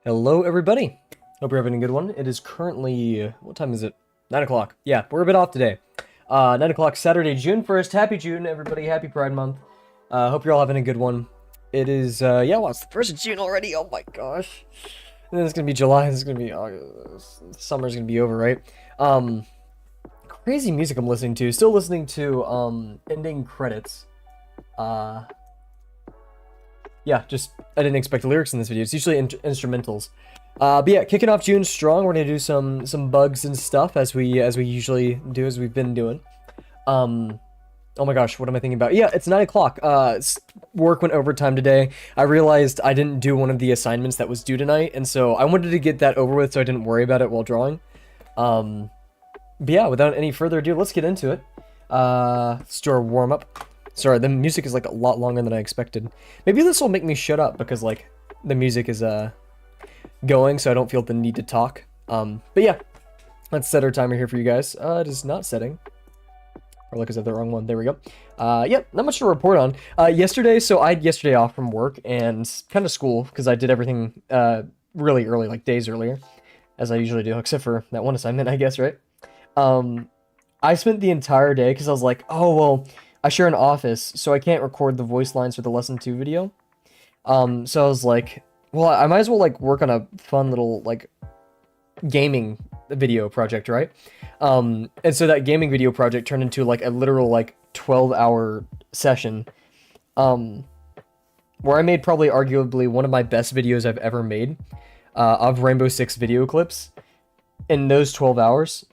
Hello, everybody. Hope you're having a good one. It is currently, what time is it? 9 o'clock. Yeah, we're a bit off today. 9 o'clock, Saturday, June 1st. Happy June, everybody. Happy Pride Month. Hope you're all having a good one. It is, yeah, well, it's the 1st of June already. Oh my gosh. And then it's gonna be July. It's gonna be August. Summer's gonna be over, right? Crazy music I'm listening to. Still listening to, ending credits. Yeah, just, I didn't expect the lyrics in this video. It's usually instrumentals. But yeah, kicking off June strong. We're gonna do some bugs and stuff as we usually do, as we've been doing. Oh my gosh, what am I thinking about? Yeah, it's 9 o'clock. Work went overtime today. I realized I didn't do one of the assignments that was due tonight, and so I wanted to get that over with so I didn't worry about it while drawing. But yeah, without any further ado, let's get into it. Let's do our warm-up. Sorry, the music is like a lot longer than I expected. Maybe this will make me shut up because like the music is going, so I don't feel the need to talk. But yeah, let's set our timer here for you guys. It is not setting. Or look, is that the wrong one? There we go. Yep, not much to report on. Yesterday, so I had yesterday off from work and kind of school because I did everything really early, like days earlier, as I usually do, except for that one assignment, I guess, right? I spent the entire day because I was like, oh, well, I share an office, so I can't record the voice lines for the lesson 2 video. So I was like, well, I might as well like work on a fun little like gaming video project, right? And so that gaming video project turned into like a literal like 12-hour session, where I made probably arguably one of my best videos I've ever made, of Rainbow Six video clips in those 12 hours.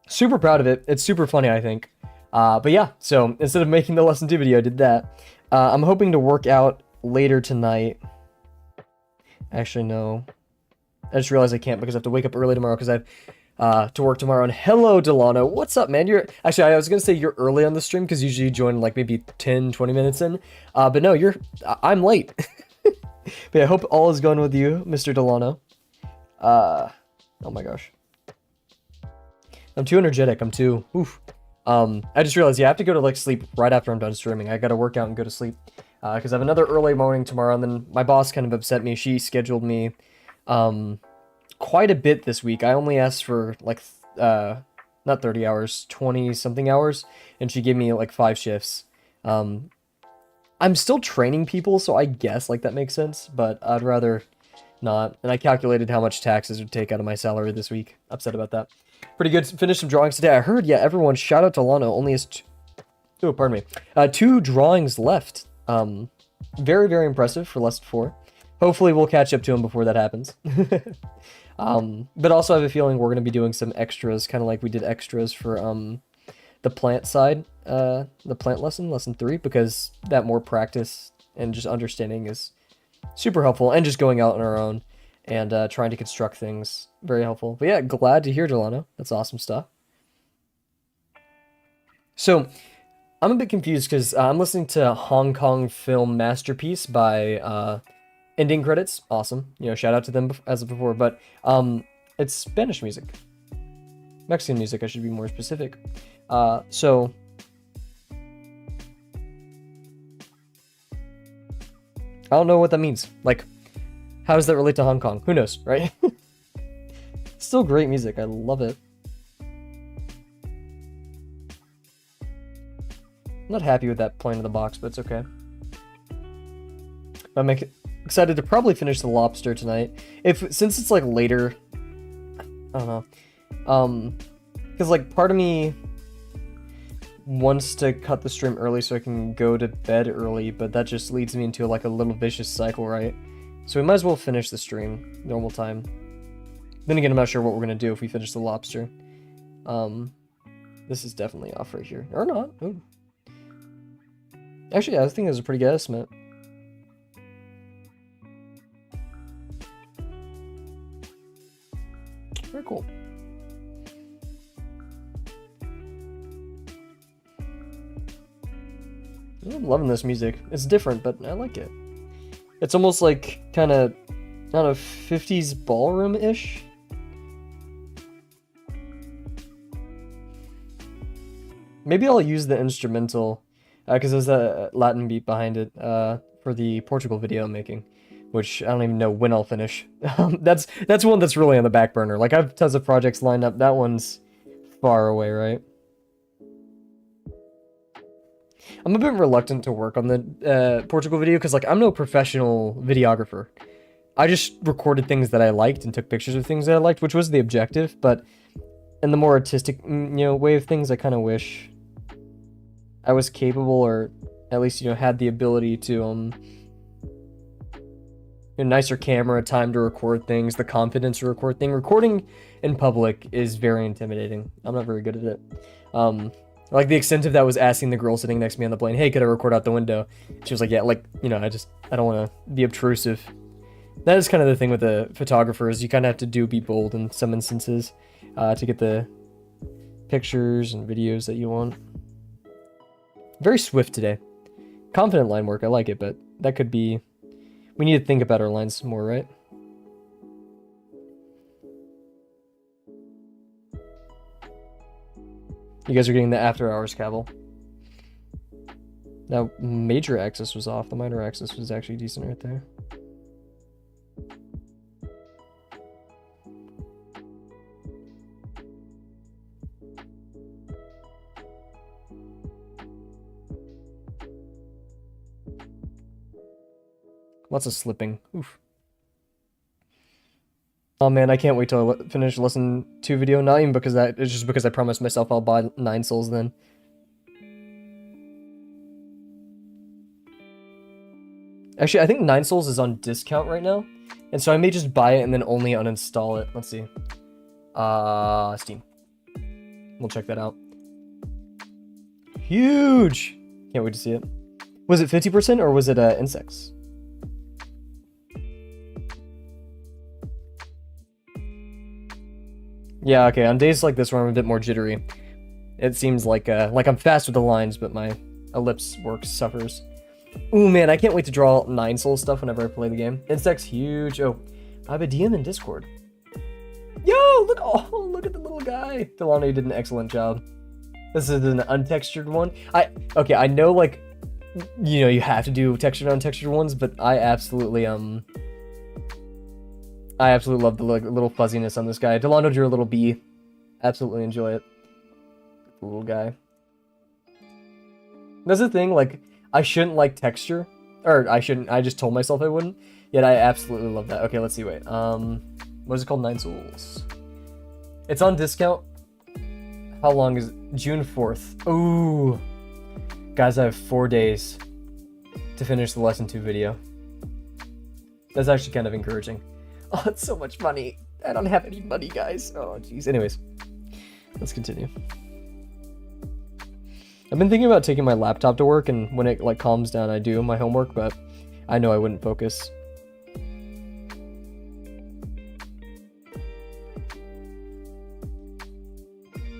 Super proud of it. It's super funny, I think. But yeah, so instead of making the lesson 2 video, I did that. I'm hoping to work out later tonight. Actually, no. I just realized I can't because I have to wake up early tomorrow because I have to work tomorrow. And hello, Delano. What's up, man? Actually, I was going to say you're early on the stream because usually you join like maybe 10, 20 minutes in. But no, I'm late. But I hope all is going with you, Mr. Delano. Oh my gosh. I'm too energetic. I'm too... Oof. I just realized, yeah, I have to go to like sleep right after I'm done streaming. I gotta work out and go to sleep, because I have another early morning tomorrow, and then my boss kind of upset me. She scheduled me, quite a bit this week. I only asked for like, not 30 hours, 20 something hours, and she gave me like 5 shifts. I'm still training people, so I guess like that makes sense, but I'd rather not. And I calculated how much taxes would take out of my salary this week. Upset about that. Pretty good. Finished some drawings today. I heard, yeah, everyone, shout out to Lano. Only has oh, pardon me. 2 drawings left. Very, very impressive for lesson 4. Hopefully we'll catch up to him before that happens. But also I have a feeling we're going to be doing some extras, kind of like we did extras for the plant side, the plant lesson 3, because that more practice and just understanding is super helpful, and just going out on our own and trying to construct things, very helpful. But yeah, glad to hear, Delano. That's awesome stuff. So, I'm a bit confused because I'm listening to Hong Kong Film Masterpiece by Ending Credits. Awesome. You know, shout out to them as of before. But it's Spanish music. Mexican music, I should be more specific. So... I don't know what that means. Like, how does that relate to Hong Kong? Who knows, right? Still great music. I love it. I'm not happy with that point in the box, but it's okay. I'm excited to probably finish the lobster tonight. Since it's like later, I don't know. Because like part of me wants to cut the stream early so I can go to bed early, but that just leads me into like a little vicious cycle, right? So we might as well finish the stream normal time. Then again, I'm not sure what we're gonna do if we finish the lobster. This is definitely off right here, or not. Ooh. Actually, yeah, I think that's a pretty good estimate. Very cool. I'm loving this music. It's different, but I like it. It's almost like kind of, I don't know, 50s ballroom-ish. Maybe I'll use the instrumental, because there's a Latin beat behind it, for the Portugal video I'm making. which I don't even know when I'll finish. That's one that's really on the back burner. Like, I have tons of projects lined up. That one's far away, right? I'm a bit reluctant to work on the Portugal video because, like, I'm no professional videographer. I just recorded things that I liked and took pictures of things that I liked, which was the objective. But in the more artistic, way of things, I kind of wish I was capable, or at least, had the ability to, a nicer camera, time to record things, the confidence to record things. Recording in public is very intimidating. I'm not very good at it. Like, the extent of that was asking the girl sitting next to me on the plane, hey, could I record out the window? She was like, yeah, like, I don't want to be obtrusive. That is kind of the thing with the photographers. You kind of have to be bold in some instances to get the pictures and videos that you want. Very swift today. Confident line work, I like it, but that could be... We need to think about our lines more, right? You guys are getting the after hours, Kavel. Now, major axis was off. The minor axis was actually decent right there. Lots of slipping. Oof. Oh man, I can't wait till I finish Lesson 2 video. Not even because it's just because I promised myself I'll buy 9 souls then. Actually, I think 9 souls is on discount right now. And so I may just buy it and then only uninstall it. Let's see. Steam. We'll check that out. Huge! Can't wait to see it. Was it 50% or was it insects? Yeah, okay, on days like this where I'm a bit more jittery, it seems like I'm fast with the lines, but my ellipse work suffers. Ooh, man, I can't wait to draw 9 soul stuff whenever I play the game. Insect's huge. Oh, I have a DM in Discord. Yo, look at the little guy. Delano did an excellent job. This is an untextured one. Okay, I know, like, you have to do textured untextured ones, but I absolutely love the little fuzziness on this guy. Delano drew a little bee. Absolutely enjoy it. The little guy. That's the thing, like, I shouldn't like texture. Or, I just told myself I wouldn't. Yet I absolutely love that. Okay, let's see, wait. What is it called? 9 souls. It's on discount. How long is it? June 4th. Ooh. Guys, I have 4 days to finish the Lesson 2 video. That's actually kind of encouraging. Oh, it's so much money. I don't have any money, guys. Oh, jeez. Anyways, let's continue. I've been thinking about taking my laptop to work, and when it, like, calms down, I do my homework, but I know I wouldn't focus.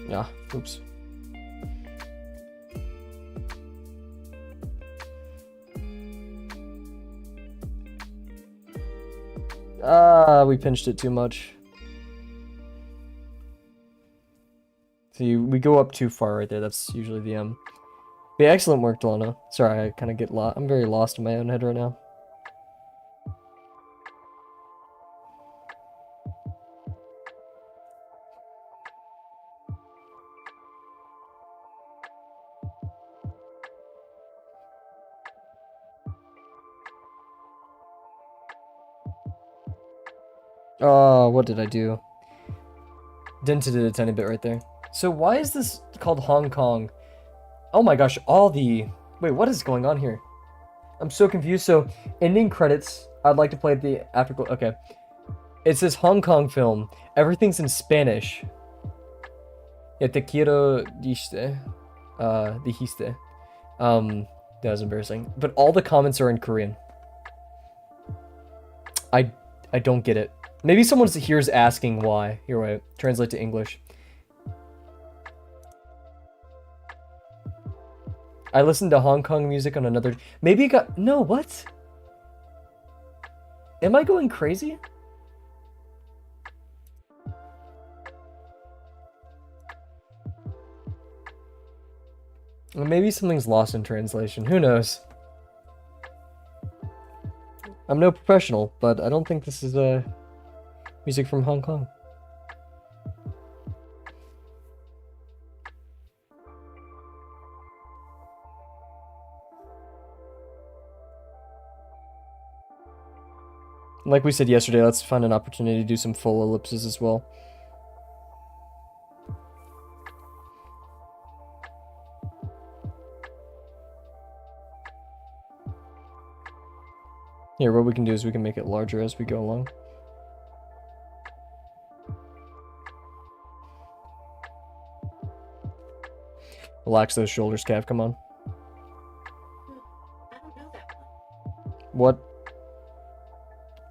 Yeah, oops. We pinched it too much. See, we go up too far right there. That's usually the Yeah, excellent work, Delano. Sorry, I kind of get lost. I'm very lost in my own head right now. Oh, what did I do? Dented it a tiny bit right there. So why is this called Hong Kong? Oh my gosh, Wait, what is going on here? I'm so confused. So, ending credits, I'd like to play the after... Okay. It says Hong Kong film. Everything's in Spanish. Yeah, te quiero dijiste. Dijiste. That was embarrassing. But all the comments are in Korean. I don't get it. Maybe someone here is asking why. Here, wait. Translate to English. I listened to Hong Kong music on another... Maybe it got... No, what? Am I going crazy? Well, maybe something's lost in translation. Who knows? I'm no professional, but I don't think this is music from Hong Kong. Like we said yesterday, let's find an opportunity to do some full ellipses as well. Here, what we can do is we can make it larger as we go along. Relax those shoulders, Cav, come on. I don't know that one. What?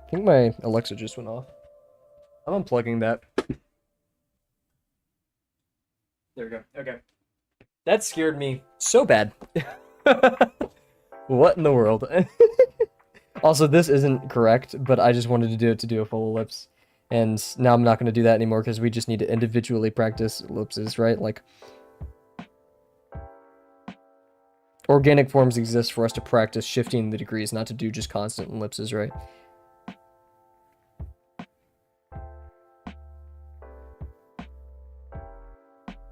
I think my Alexa just went off. I'm unplugging that. There we go. Okay. That scared me so bad. What in the world? Also, this isn't correct, but I just wanted to do it to do a full ellipse. And now I'm not going to do that anymore because we just need to individually practice ellipses, right? Like, organic forms exist for us to practice shifting the degrees, not to do just constant ellipses, right?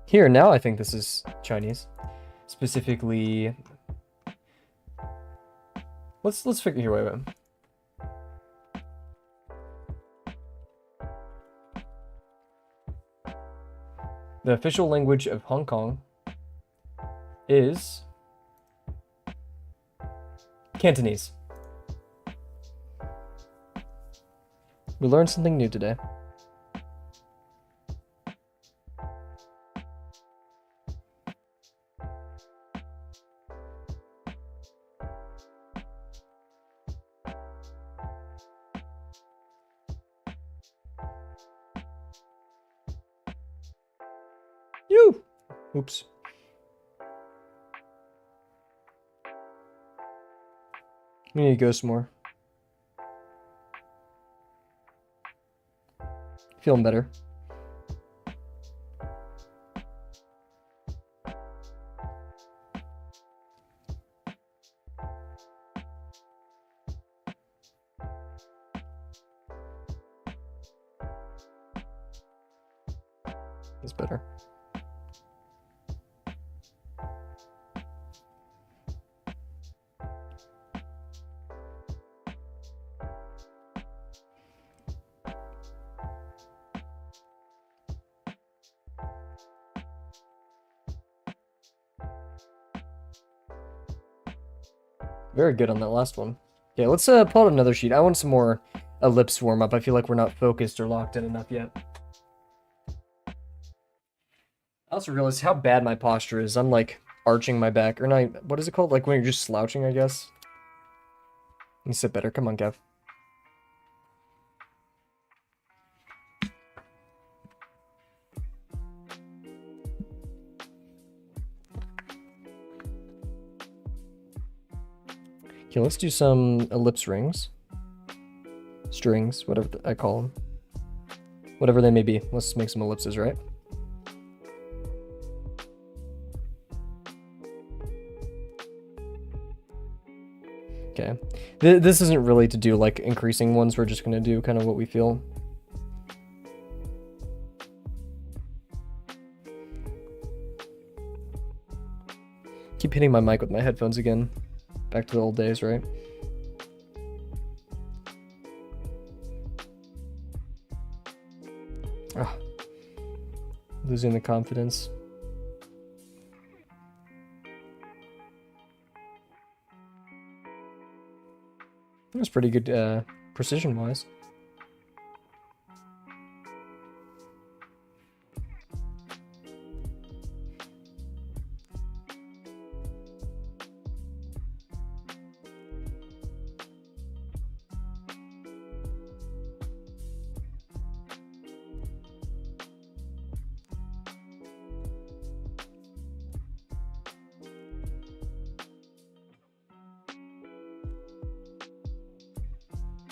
Here, now I think this is Chinese. Specifically... Let's figure here, wait. The official language of Hong Kong is Cantonese. We learned something new today. You. Oops. We need to go some more. Feeling better. It's better. Very good on that last one. Okay, let's pull out another sheet. I want some more ellipse warm up. I feel like we're not focused or locked in enough yet. I also realized how bad my posture is. I'm like arching my back, or not. What is it called? Like when you're just slouching, I guess. Let me sit better. Come on, Kev. Okay, let's do some ellipse rings. Strings, whatever I call them. Whatever they may be. Let's make some ellipses, right? Okay. This isn't really to do like increasing ones. We're just going to do kind of what we feel. Keep hitting my mic with my headphones again. Back to the old days, right? Oh, losing the confidence. That was pretty good precision-wise.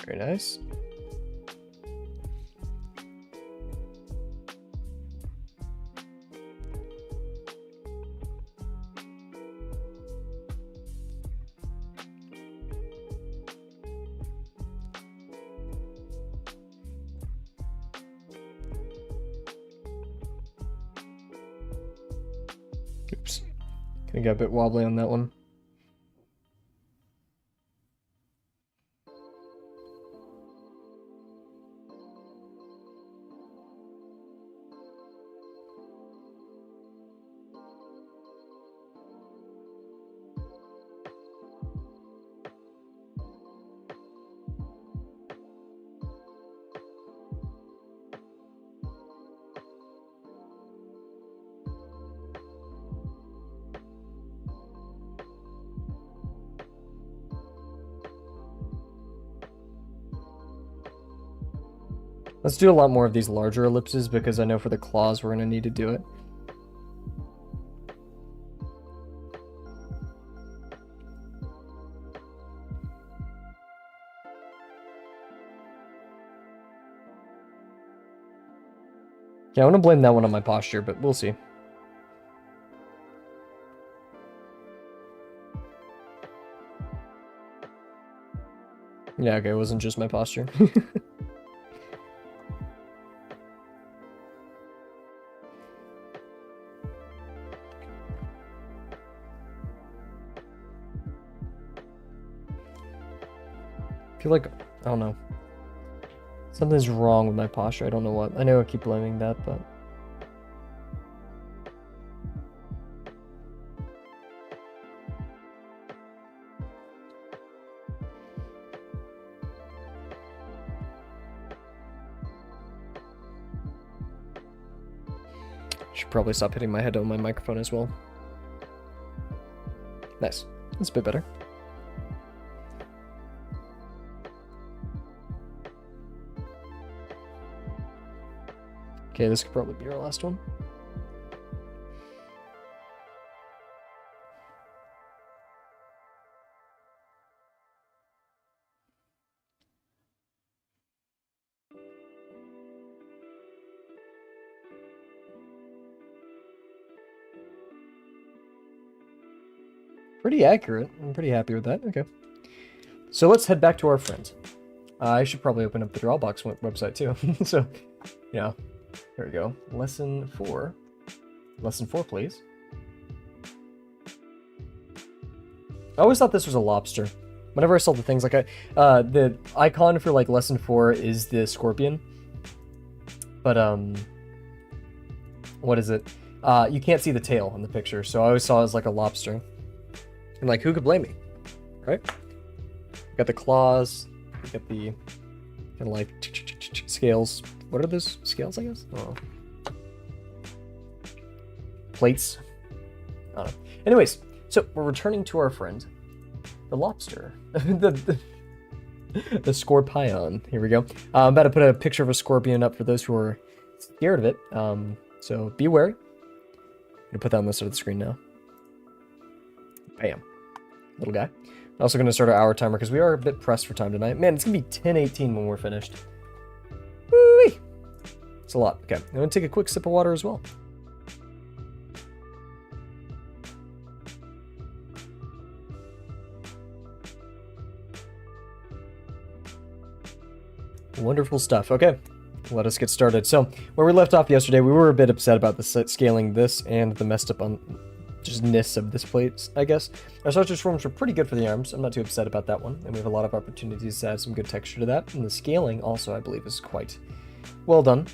Very nice. I got a bit wobbly on that one. Let's do a lot more of these larger ellipses because I know for the claws we're going to need to do it. Yeah, I want to blame that one on my posture, but we'll see. Yeah, okay, it wasn't just my posture. I feel like, I don't know. Something's wrong with my posture. I don't know what. I know I keep blaming that, but... Should probably stop hitting my head on my microphone as well. Nice. That's a bit better. Okay, this could probably be our last one. Pretty accurate. I'm pretty happy with that. Okay. So let's head back to our friend. I should probably open up the Drawbox website too. So, yeah. There we go. Lesson 4. Lesson 4, please. I always thought this was a lobster. Whenever I saw the things, like the icon for like lesson 4 is the scorpion. But what is it? You can't see the tail in the picture, so I always saw it as like a lobster. And like, who could blame me, right? Got the claws. You got the kind of like scales. What are those scales? I guess. Oh. Plates. I don't know. Anyways, so we're returning to our friend, the lobster, the scorpion. Here we go. I'm about to put a picture of a scorpion up for those who are scared of it. So be wary. I'm gonna put that on this side of the screen now. Bam, little guy. I'm also gonna start our hour timer because we are a bit pressed for time tonight. Man, it's gonna be 10:18 when we're finished. Woo-wee! It's a lot. Okay, I'm gonna take a quick sip of water as well. Wonderful stuff. Okay, let us get started. So, where we left off yesterday, we were a bit upset about the scaling this and the messed up on just ness of this plate, I guess. Our structure forms were pretty good for the arms. I'm not too upset about that one, and we have a lot of opportunities to add some good texture to that. And the scaling also, I believe, is quite well done.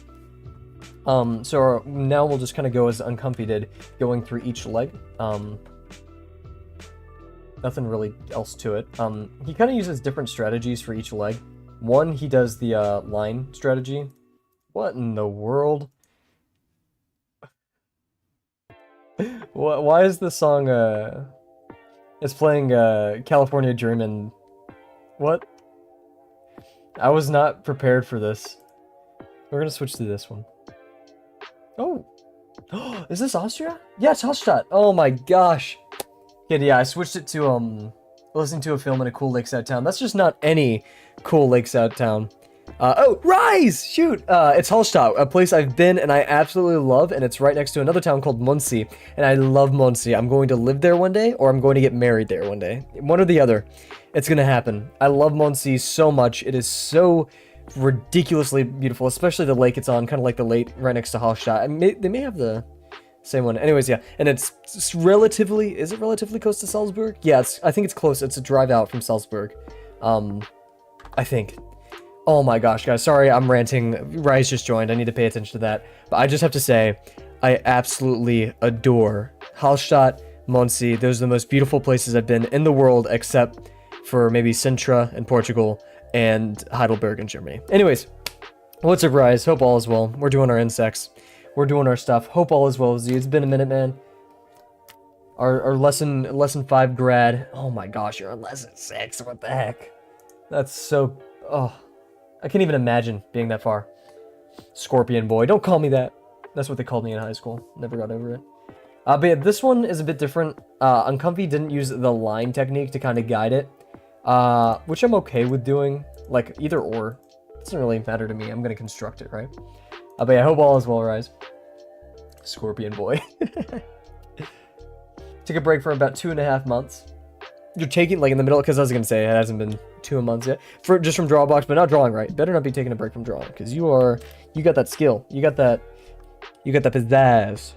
So now we'll just kind of go as Uncomfy did, going through each leg. Nothing really else to it. He kind of uses different strategies for each leg. One, he does the line strategy. What in the world? Why is the song, it's playing California Dreamin'? What? I was not prepared for this. We're gonna switch to this one. Oh! Is this Austria? Yeah, it's Hallstatt! Oh my gosh! Yeah, I switched it to, listening to a film in a cool lakeside town. That's just not any cool lakeside town. Oh, Rise! Shoot! It's Hallstatt, a place I've been and I absolutely love, and it's right next to another town called Muncie, and I love Muncie. I'm going to live there one day, or I'm going to get married there one day. One or the other. It's gonna happen. I love Muncie so much. It is so ridiculously beautiful, especially the lake it's on, kind of like the lake right next to Hallstatt. They may have the Same one. Anyways, yeah, and it's relatively. Is it relatively close to Salzburg? Yeah, I think it's close. It's a drive out from Salzburg. I think. Oh my gosh, guys, sorry I'm ranting. Rise just joined. I need to pay attention to that. But I just have to say, I absolutely adore Hallstatt, Monsi. Those are the most beautiful places I've been in the world, except for maybe Sintra in Portugal and Heidelberg in Germany. Anyways, what's up, Rise? Hope all is well. We're doing our insects. We're doing our stuff. Hope all is well with you. It's been a minute, man. Our lesson 5 grad. Oh my gosh, you're on lesson 6. What the heck? That's so... Oh, I can't even imagine being that far. Scorpion boy. Don't call me that. That's what they called me in high school. Never got over it. But yeah, this one is a bit different. Uncomfy didn't use the line technique to kind of guide it. Which I'm okay with doing. Like, either or. It doesn't really matter to me. I'm going to construct it, right? But yeah, I hope all is well, Rise. Scorpion boy. Took a break for about 2.5 months. You're taking, like, in the middle, because I was going to say it hasn't been 2 months yet. Just from Drawbox, but not drawing right. Better not be taking a break from drawing, because you got that skill. You got that pizzazz.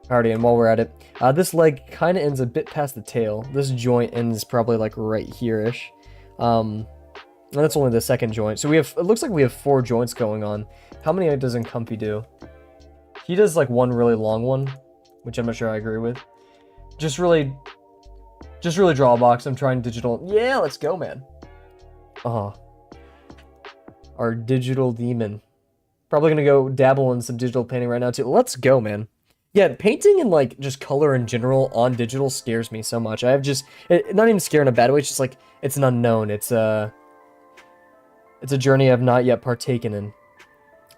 Alrighty, and while we're at it, this leg kind of ends a bit past the tail. This joint ends probably, like, right here-ish. And that's only the second joint. So it looks like we have 4 joints going on. How many does Uncomfy do? He does, like, one really long one, which I'm not sure I agree with. Just really draw a box. I'm trying digital. Yeah, let's go, man. Our digital demon. Probably gonna go dabble in some digital painting right now too. Let's go, man. Yeah, painting and like just color in general on digital scares me so much. I have just not even scared in a bad way. It's just like it's an unknown. It's a journey I've not yet partaken in.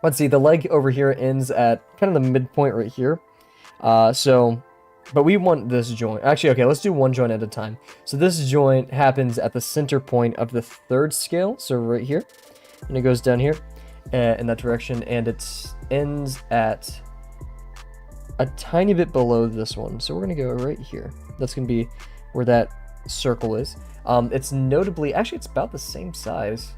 Let's see. The leg over here ends at kind of the midpoint right here. But we want this joint. Actually, okay, let's do one joint at a time. So this joint happens at the center point of the 3rd scale, so right here. And it goes down here in that direction, and it ends at a tiny bit below this one. So we're going to go right here. That's going to be where that circle is. It's notably, actually, it's about the same size.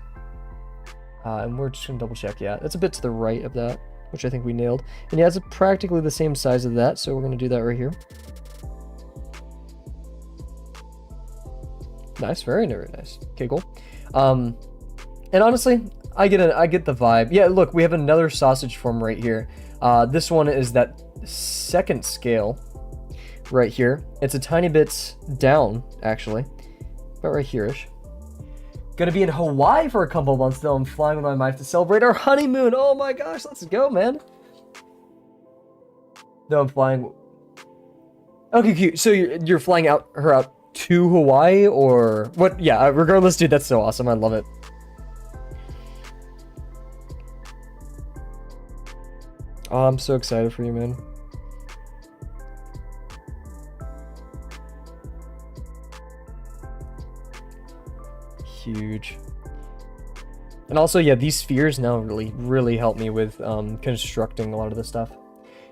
And we're just going to double check, yeah. It's a bit to the right of that, which I think we nailed. And yeah, it's practically the same size of that, so we're going to do that right here. Nice, very nice. Okay, cool. And honestly, I get the vibe. Yeah, look, we have another sausage form right here. This one is that 2nd scale right here. It's a tiny bit down, actually. About right here-ish. Gonna be in Hawaii for a couple months, though. I'm flying with my wife to celebrate our honeymoon. Oh my gosh, let's go, man. No, I'm flying. Okay, cute. So you're flying her out to Hawaii, or what? Yeah, regardless, dude, that's so awesome. I love it. Oh, I'm so excited for you, man. Huge. And also, yeah, these spheres now really help me with constructing a lot of this stuff.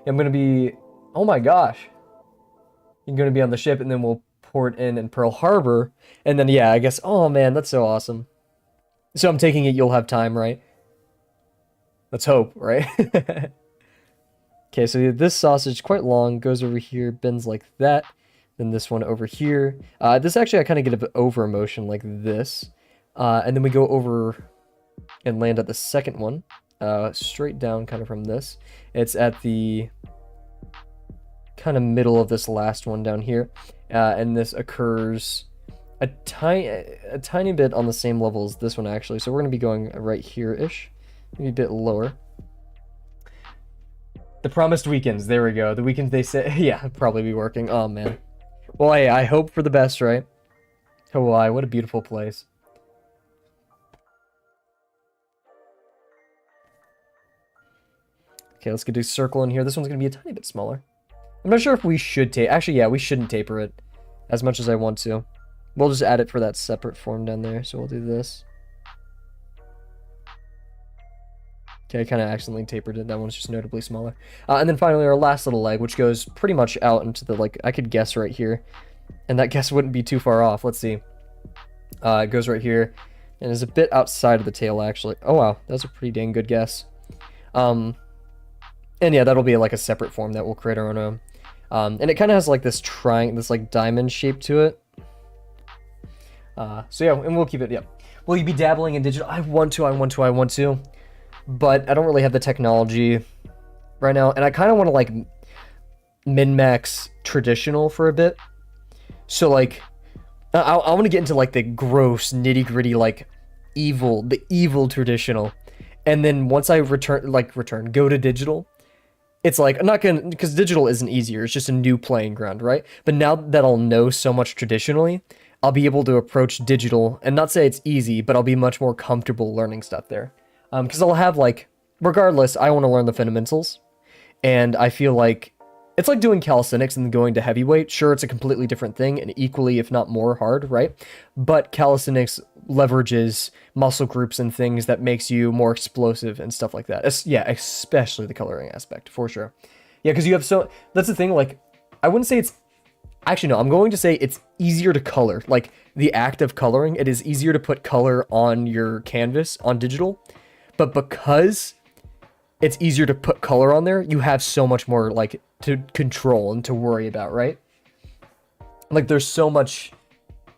I'm gonna be, oh my gosh, I'm gonna be on the ship, and then we'll port in Pearl Harbor, and then yeah, I guess. Oh man, that's so awesome. So I'm taking it you'll have time, right? Let's hope, right? Okay, so this sausage, quite long, goes over here, bends like that. Then this one over here. This actually, I kind of get an over motion like this. And then we go over and land at the second one. Straight down kind of from this. It's at the kind of middle of this last one down here. And this occurs a tiny bit on the same level as this one, actually. So we're going to be going right here-ish. Maybe a bit lower. The promised weekends. There we go. The weekends they say, yeah, probably be working. Oh, man. Well, hey, I hope for the best, right? Hawaii, what a beautiful place. Okay, let's get a circle in here. This one's going to be a tiny bit smaller. I'm not sure if we should taper. Actually, yeah, we shouldn't taper it as much as I want to. We'll just add it for that separate form down there. So we'll do this. Okay, I kind of accidentally tapered it. That one's just notably smaller. And then finally, our last little leg, which goes pretty much out into the, like, I could guess right here. And that guess wouldn't be too far off. Let's see. It goes right here. And is a bit outside of the tail, actually. Oh, wow. That's a pretty dang good guess. And yeah, that'll be like a separate form that we'll create our own And it kind of has like this this like diamond shape to it. So yeah, and we'll keep it. Yeah. Will you be dabbling in digital? I want to, but I don't really have the technology right now, and I kind of want to like min-max traditional for a bit. So like, I want to get into like the gross nitty-gritty like the evil traditional, and then once I go to digital, it's like I'm not gonna, because digital isn't easier. It's just a new playing ground, right? But now that I'll know so much traditionally, I'll be able to approach digital and not say it's easy, but I'll be much more comfortable learning stuff there. Because I'll have like, regardless, I want to learn the fundamentals, and I feel like it's like doing calisthenics and going to heavyweight. Sure, it's a completely different thing and equally, if not more, hard, right? But calisthenics leverages muscle groups and things that makes you more explosive and stuff like that. Yeah, especially the coloring aspect, for sure. Yeah, because you have that's the thing, like, I wouldn't say it's, actually, no, I'm going to say it's easier to color. Like, the act of coloring, it is easier to put color on your canvas on digital, but because it's easier to put color on there, you have so much more, like, to control and to worry about, right? Like, there's so much,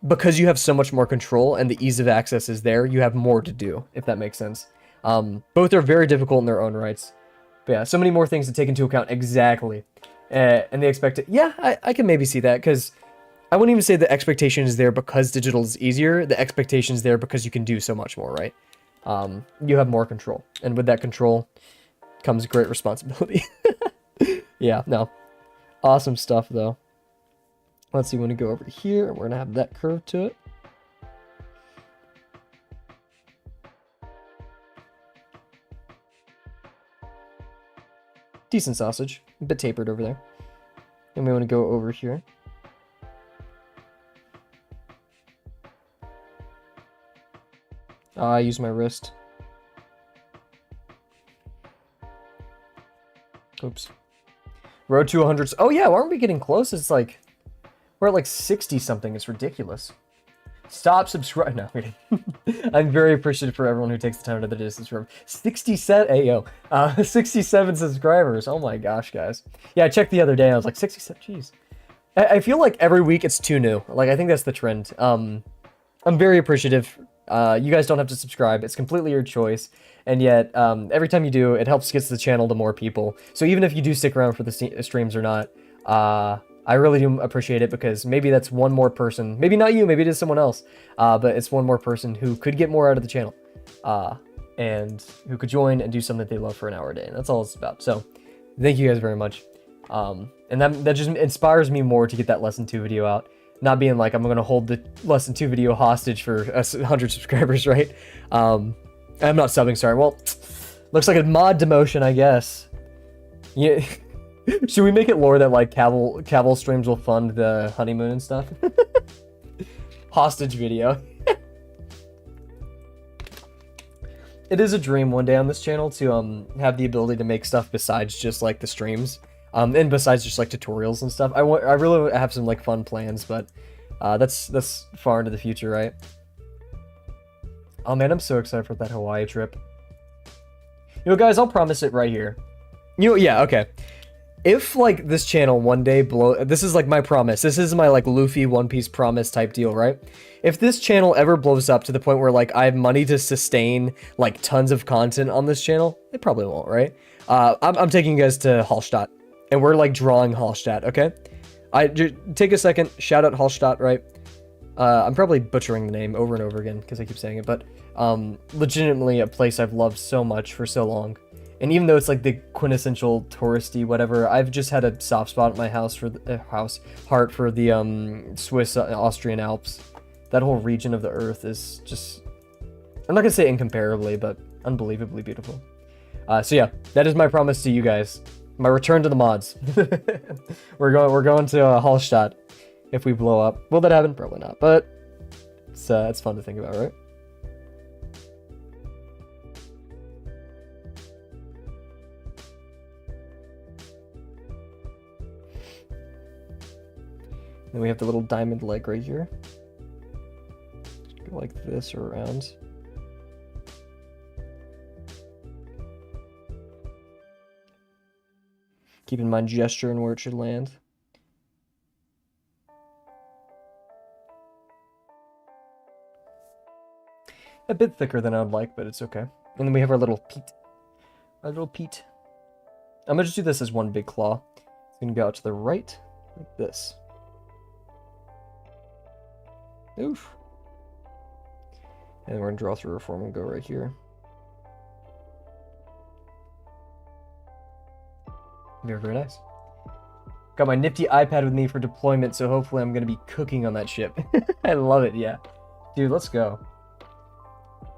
because you have so much more control and the ease of access is there, you have more to do, if that makes sense. Both are very difficult in their own rights. But yeah, so many more things to take into account, exactly. And the yeah, I can maybe see that, because I wouldn't even say the expectation is there because digital is easier. The expectation is there because you can do so much more, right? You have more control. And with that control comes great responsibility. Yeah, no. Awesome stuff, though. Let's see, when we go over to here, we're going to have that curve to it. Decent sausage. A bit tapered over there. And we want to go over here. I use my wrist. Oops. Road to 100. Oh yeah, aren't we getting close? It's like, we're at like 60 something. It's ridiculous. Stop subscribing. No, I'm very appreciative for everyone who takes the time to the distance from 67. Ayo, 67 subscribers. Oh my gosh, guys. Yeah, I checked the other day. I was like 67. Jeez. I feel like every week it's too new. Like, I think that's the trend. I'm very appreciative. You guys don't have to subscribe. It's completely your choice. And yet, every time you do, it helps get the channel to more people. So even if you do stick around for the streams or not, I really do appreciate it, because maybe that's one more person. Maybe not you, maybe it is someone else. But it's one more person who could get more out of the channel. And who could join and do something that they love for an hour a day. And that's all it's about. So, thank you guys very much. And that just inspires me more to get that Lesson 2 video out. Not being like, I'm going to hold the Lesson 2 video hostage for 100 subscribers, right? I'm not subbing, sorry. Well, looks like a mod demotion, I guess. Yeah. Should we make it lore that, like, Kavel streams will fund the honeymoon and stuff? Hostage video. It is a dream one day on this channel to have the ability to make stuff besides just, like, the streams. And besides just, like, tutorials and stuff. I really have some, like, fun plans, but that's far into the future, right? Oh man, I'm so excited for that Hawaii trip. You know, guys, I'll promise it right here. Yeah, okay. If, like, this channel one day this is, like, my promise. This is my, like, Luffy One Piece promise type deal, right? If this channel ever blows up to the point where, like, I have money to sustain, like, tons of content on this channel, it probably won't, right? I'm taking you guys to Hallstatt, and we're, like, drawing Hallstatt, okay? Take a second, shout out Hallstatt, right? I'm probably butchering the name over and over again because I keep saying it, but legitimately a place I've loved so much for so long. And even though it's like the quintessential touristy whatever, I've just had a soft spot at my house for the heart for the Swiss Austrian Alps. That whole region of the earth is just, I'm not gonna say incomparably, but unbelievably beautiful. So yeah, that is my promise to you guys. My return to the mods. We're going to Hallstatt. If we blow up. Will that happen? Probably not, but it's fun to think about, right? Then we have the little diamond leg right here. Go like this around. Keep in mind gesture and where it should land. A bit thicker than I'd like, but it's okay. And then we have our little Pete. Our little Pete. I'm gonna just do this as one big claw. It's gonna go out to the right, like this. Oof. And we're gonna draw through a form and go right here. Very, very nice. Got my nifty iPad with me for deployment, so hopefully I'm gonna be cooking on that ship. I love it, yeah. Dude, let's go.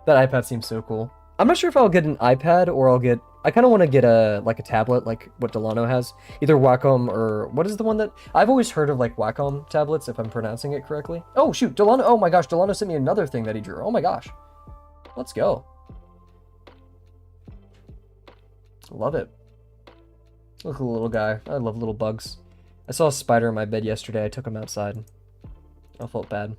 That iPad seems so cool. I'm not sure if I'll get an iPad or I'll get... I kind of want to get a tablet like what Delano has. Either Wacom or... What is the one that... I've always heard of like Wacom tablets, if I'm pronouncing it correctly. Oh, shoot. Delano... Oh my gosh. Delano sent me another thing that he drew. Oh my gosh. Let's go. Love it. Look at the little guy. I love little bugs. I saw a spider in my bed yesterday. I took him outside. I felt bad.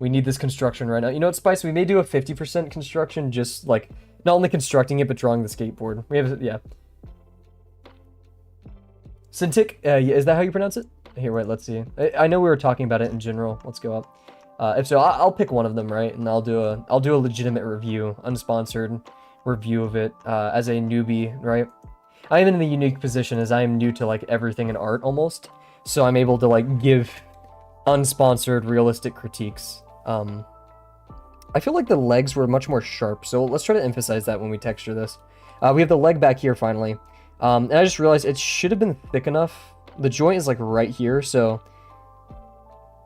We need this construction right now. You know what, Spice? We may do a 50% construction, just like not only constructing it, but drawing the skateboard. We have, yeah. Cintiq, is that how you pronounce it? Here, wait, let's see. I know we were talking about it in general. Let's go up. If so, I'll pick one of them, right? And I'll do a legitimate review, unsponsored review of it as a newbie, right? I am in the unique position as I am new to like everything in art almost, so I'm able to like give unsponsored, realistic critiques. I feel like the legs were much more sharp, so let's try to emphasize that when we texture this. We have the leg back here finally, and I just realized it should have been thick enough. The joint is like right here, so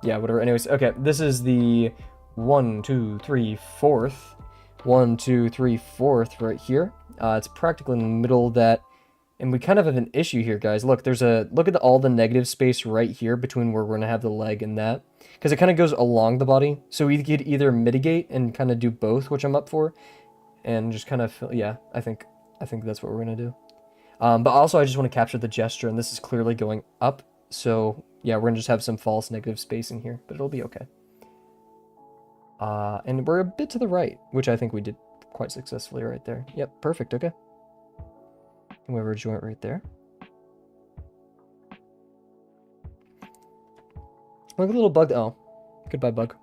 yeah, whatever. Anyways, okay, this is the 1, 2, 3, 4th. 1, 2, 3, 4th right here. It's practically in the middle of that. And we kind of have an issue here, guys. Look, look at all the negative space right here between where we're going to have the leg and that. Because it kind of goes along the body. So we could either mitigate and kind of do both, which I'm up for. And just kind of, yeah, I think that's what we're going to do. But also, I just want to capture the gesture, and this is clearly going up. So, yeah, we're going to just have some false negative spacing here, but it'll be okay. And we're a bit to the right, which I think we did quite successfully right there. Yep, perfect, okay. And we have our joint right there. Look at the little bug. Oh, goodbye, bug.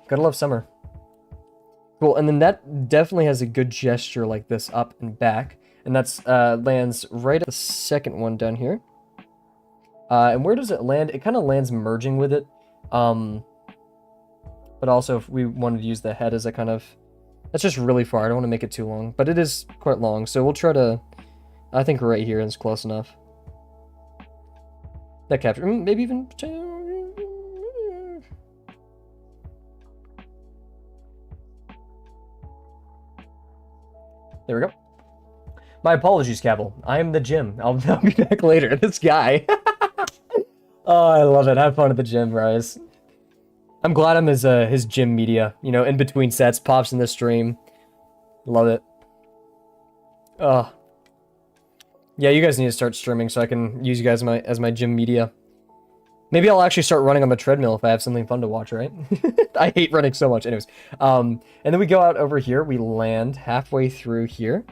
Gotta love summer. Cool, and then that definitely has a good gesture like this up and back. And that's lands right at the second one down here. And where does it land? It kind of lands merging with it. But also, if we wanted to use the head as a kind of... That's just really far. I don't want to make it too long. But it is quite long, so we'll try to... I think right here is close enough. That capture... Maybe even... There we go. My apologies, Kavel. I am the gym. I'll be back later. This guy. Oh, I love it. Have fun at the gym, guys. I'm glad I'm his gym media. You know, in between sets, pops in the stream. Love it. Yeah, you guys need to start streaming so I can use you guys as my gym media. Maybe I'll actually start running on the treadmill if I have something fun to watch, right? I hate running so much. Anyways, and then we go out over here. We land halfway through here.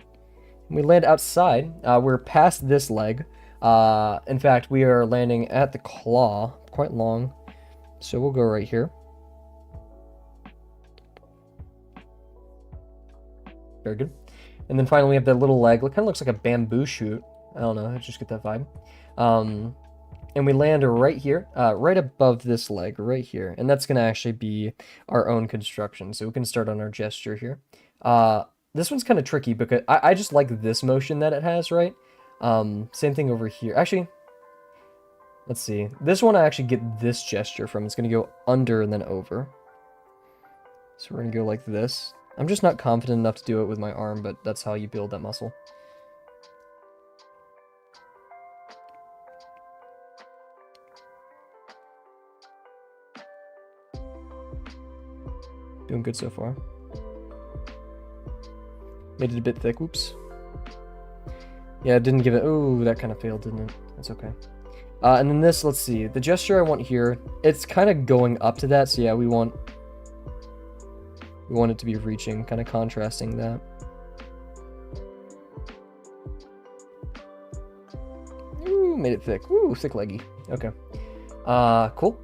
We land outside. We're past this leg. In fact, we are landing at the claw, quite long. So we'll go right here. Very good. And then finally we have that little leg. It kind of looks like a bamboo shoot. I don't know. I just get that vibe. And we land right here, right above this leg, right here. And that's going to actually be our own construction. So we can start on our gesture here. This one's kind of tricky because I just like this motion that it has, right? Same thing over here. Actually, let's see. This one I actually get this gesture from. It's going to go under and then over. So we're going to go like this. I'm just not confident enough to do it with my arm, but that's how you build that muscle. Doing good so far. Made it a bit thick. Whoops. Yeah, it didn't give it... Oh, that kind of failed, didn't it? That's okay. And then this, let's see. The gesture I want here, it's kind of going up to that. So yeah, we want it to be reaching, kind of contrasting that. Ooh, made it thick. Ooh, thick leggy. Okay. Cool.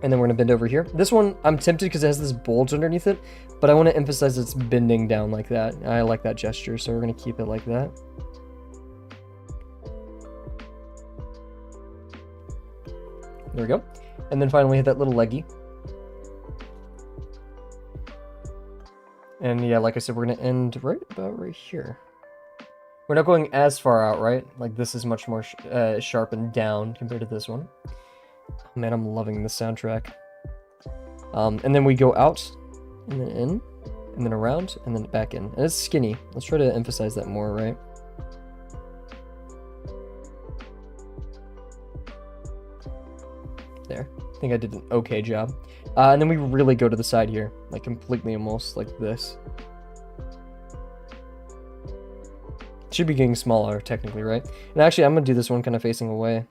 And then we're gonna bend over here. This one, I'm tempted because it has this bulge underneath it, but I want to emphasize it's bending down like that. I like that gesture, so we're gonna keep it like that. There we go. And then finally hit that little leggy. And yeah, like I said, we're gonna end right about right here. We're not going as far out, right? Like this is much more sharp and down compared to this one. Man, I'm loving this soundtrack. And then we go out, and then in, and then around, and then back in. And it's skinny. Let's try to emphasize that more, right? There. I think I did an okay job. And then we really go to the side here, like completely almost like this. Should be getting smaller, technically, right? And actually, I'm going to do this one kind of facing away.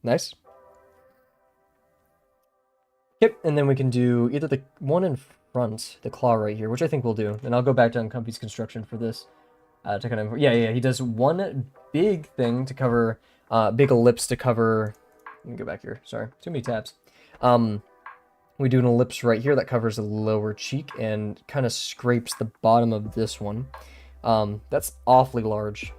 Nice. Yep, and then we can do either the one in front, the claw right here, which I think we'll do. And I'll go back to Uncomfy's construction for this. To kind of, yeah, he does one big thing to cover, big ellipse to cover, let me go back here, sorry, too many tabs. We do an ellipse right here that covers the lower cheek and kind of scrapes the bottom of this one. That's awfully large.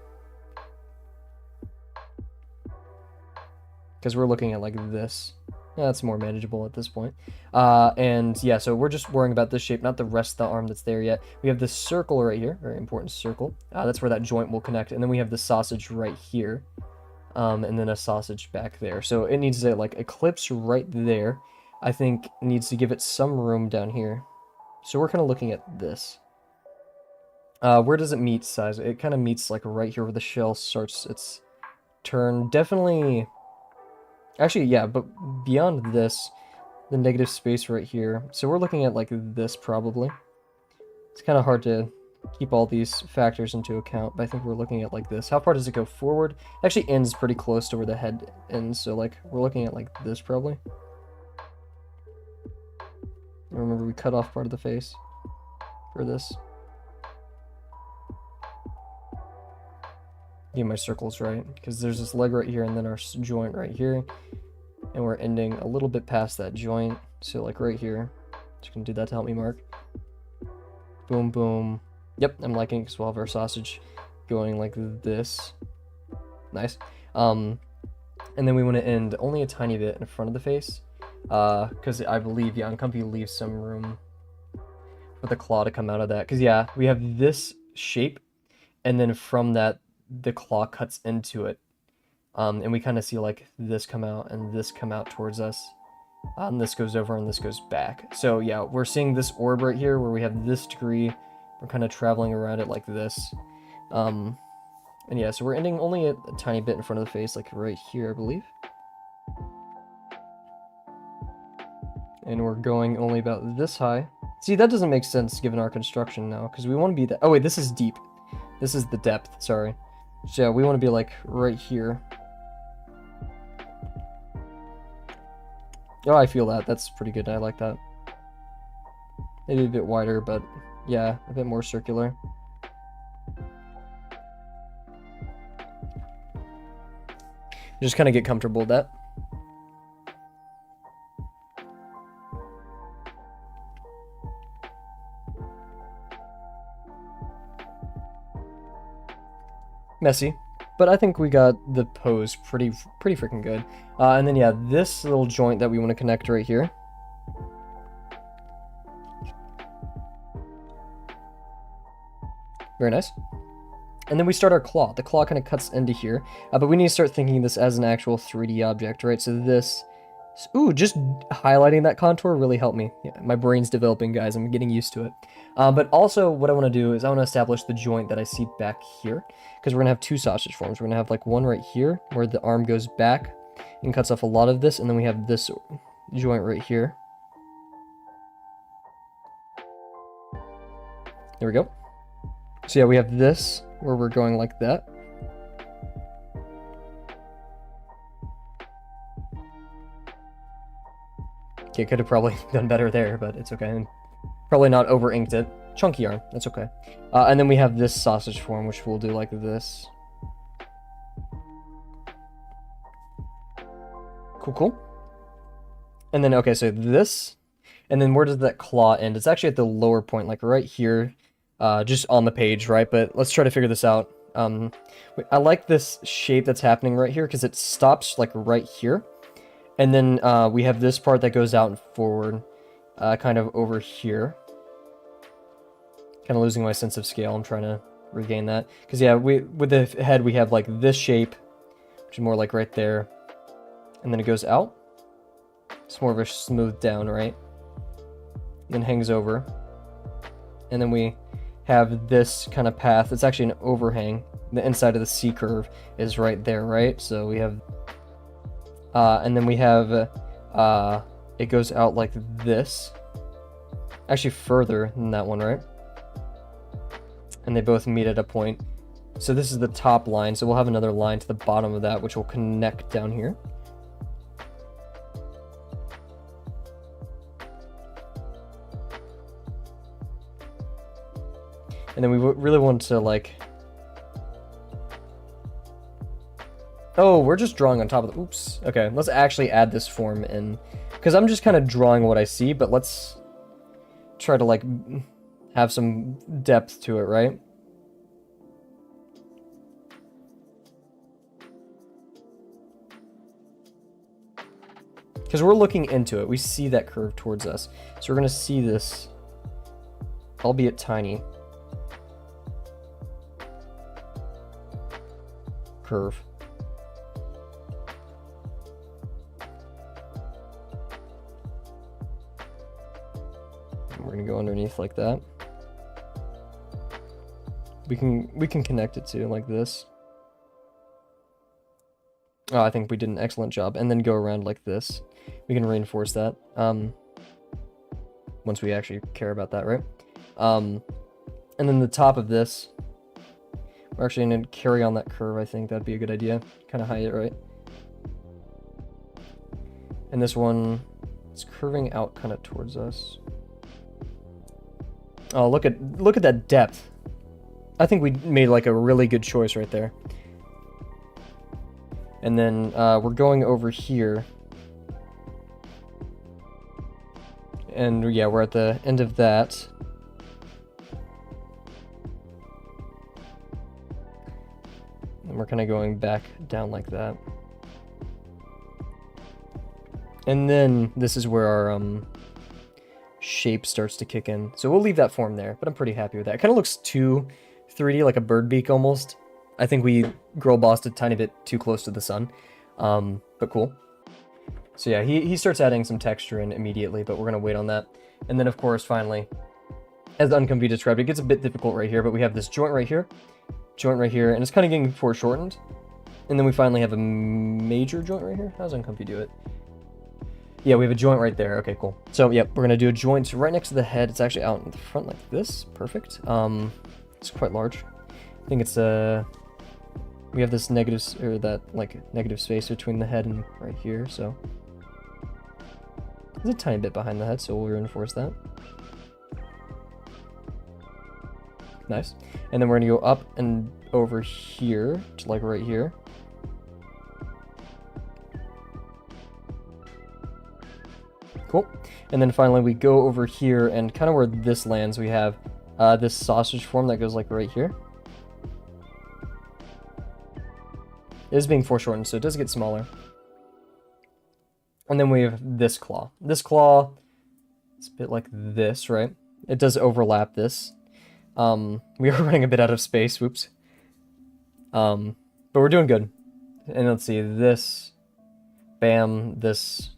Because we're looking at like this. That's more manageable at this point. And yeah, so we're just worrying about this shape, not the rest of the arm that's there yet. We have this circle right here, very important circle. That's where that joint will connect. And then we have the sausage right here. And then a sausage back there. So it needs to like eclipse right there. I think needs to give it some room down here. So we're kind of looking at this. Where does it meet size? It kind of meets like right here where the shell starts its turn. Definitely... Actually, yeah, but beyond this, the negative space right here. So we're looking at like this probably. It's kind of hard to keep all these factors into account, but I think we're looking at like this. How far does it go forward? It actually ends pretty close to where the head ends, so like we're looking at like this probably. Remember, we cut off part of the face for this. Get my circles right, because there's this leg right here and then our joint right here, and we're ending a little bit past that joint, so like right here. Just gonna do that to help me mark. Boom, boom. Yep, I'm liking it because we'll have our sausage going like this. Nice. And then we want to end only a tiny bit in front of the face, because I believe, yeah, Uncomfy leaves some room for the claw to come out of that. Because yeah, we have this shape, and then from that, the claw cuts into it, and we kind of see like this come out and this come out towards us, and this goes over and this goes back. So yeah, we're seeing this orb right here where we have this degree, we're kind of traveling around it like this, and yeah, so we're ending only a tiny bit in front of the face, like right here, I believe, and we're going only about this high. See, that doesn't make sense given our construction now, because we want to be that. Oh wait, this is deep, this is the depth, sorry. So yeah, we want to be like right here. Oh, I feel that. That's pretty good. I like that. Maybe a bit wider, but yeah, a bit more circular. Just kind of get comfortable with that. Messy, but I think we got the pose pretty freaking good. And then yeah, this little joint that we want to connect right here. Very nice. And then we start our claw. The claw kind of cuts into here, but we need to start thinking this as an actual 3D object, right? So this, ooh, just highlighting that contour really helped me. Yeah, my brain's developing, guys. I'm getting used to it. But also what I want to do is I want to establish the joint that I see back here, because we're going to have two sausage forms. We're going to have like one right here where the arm goes back and cuts off a lot of this, and then we have this joint right here. There we go. So yeah, we have this where we're going like that. Okay, could have probably done better there, but it's okay. And probably not over inked it. Chunky arm, that's okay. And then we have this sausage form, which we'll do like this. Cool, cool. And then, okay, so this, and then where does that claw end? It's actually at the lower point, like right here, just on the page, right? But let's try to figure this out. I like this shape that's happening right here because it stops like right here. And then we have this part that goes out and forward, kind of over here. Kind of losing my sense of scale. I'm trying to regain that. Because yeah, with the head we have like this shape, which is more like right there. And then it goes out. It's more of a smooth down, right? Then hangs over. And then we have this kind of path. It's actually an overhang. The inside of the C curve is right there, right? So we have... and then we have... it goes out like this. Actually further than that one, right? And they both meet at a point. So this is the top line. So we'll have another line to the bottom of that, which will connect down here. And then we really want to like... Oh, we're just drawing on top of the... Oops. Okay, let's actually add this form in. Because I'm just kind of drawing what I see, but let's try to like have some depth to it, right? Because we're looking into it. We see that curve towards us. So we're going to see this, albeit tiny, curve. And we're going to go underneath like that. We can connect it to like this. Oh, I think we did an excellent job. And then go around like this. We can reinforce that. Once we actually care about that, right? And then the top of this, we're actually going to carry on that curve. I think that'd be a good idea. Kind of hide it, right? And this one is curving out kind of towards us. Oh, look at that depth. I think we made like a really good choice right there. And then we're going over here. And yeah, we're at the end of that. And we're kind of going back down like that. And then this is where our shape starts to kick in. So we'll leave that form there, but I'm pretty happy with that. It kind of looks too 3D, like a bird beak almost. I think we girl bossed a tiny bit too close to the sun, but cool. So yeah, he starts adding some texture in immediately, but we're going to wait on that. And then, of course, finally, as Uncomfy described, it gets a bit difficult right here, but we have this joint right here, and it's kind of getting foreshortened. And then we finally have a major joint right here. How does Uncomfy do it? Yeah, we have a joint right there. Okay, cool. So, yep, we're going to do a joint right next to the head. It's actually out in the front like this. Perfect. It's quite large. I think it's we have this negative, or that like negative space between the head and right here, so there's a tiny bit behind the head, so we'll reinforce that. Nice. And then we're gonna go up and over here to like right here. Cool. And then finally we go over here, and kind of where this lands, we have this sausage form that goes like right here. It is being foreshortened, so it does get smaller. And then we have this claw. This claw is a bit like this, right? It does overlap this. We are running a bit out of space, whoops. But we're doing good. And let's see, this, bam, this,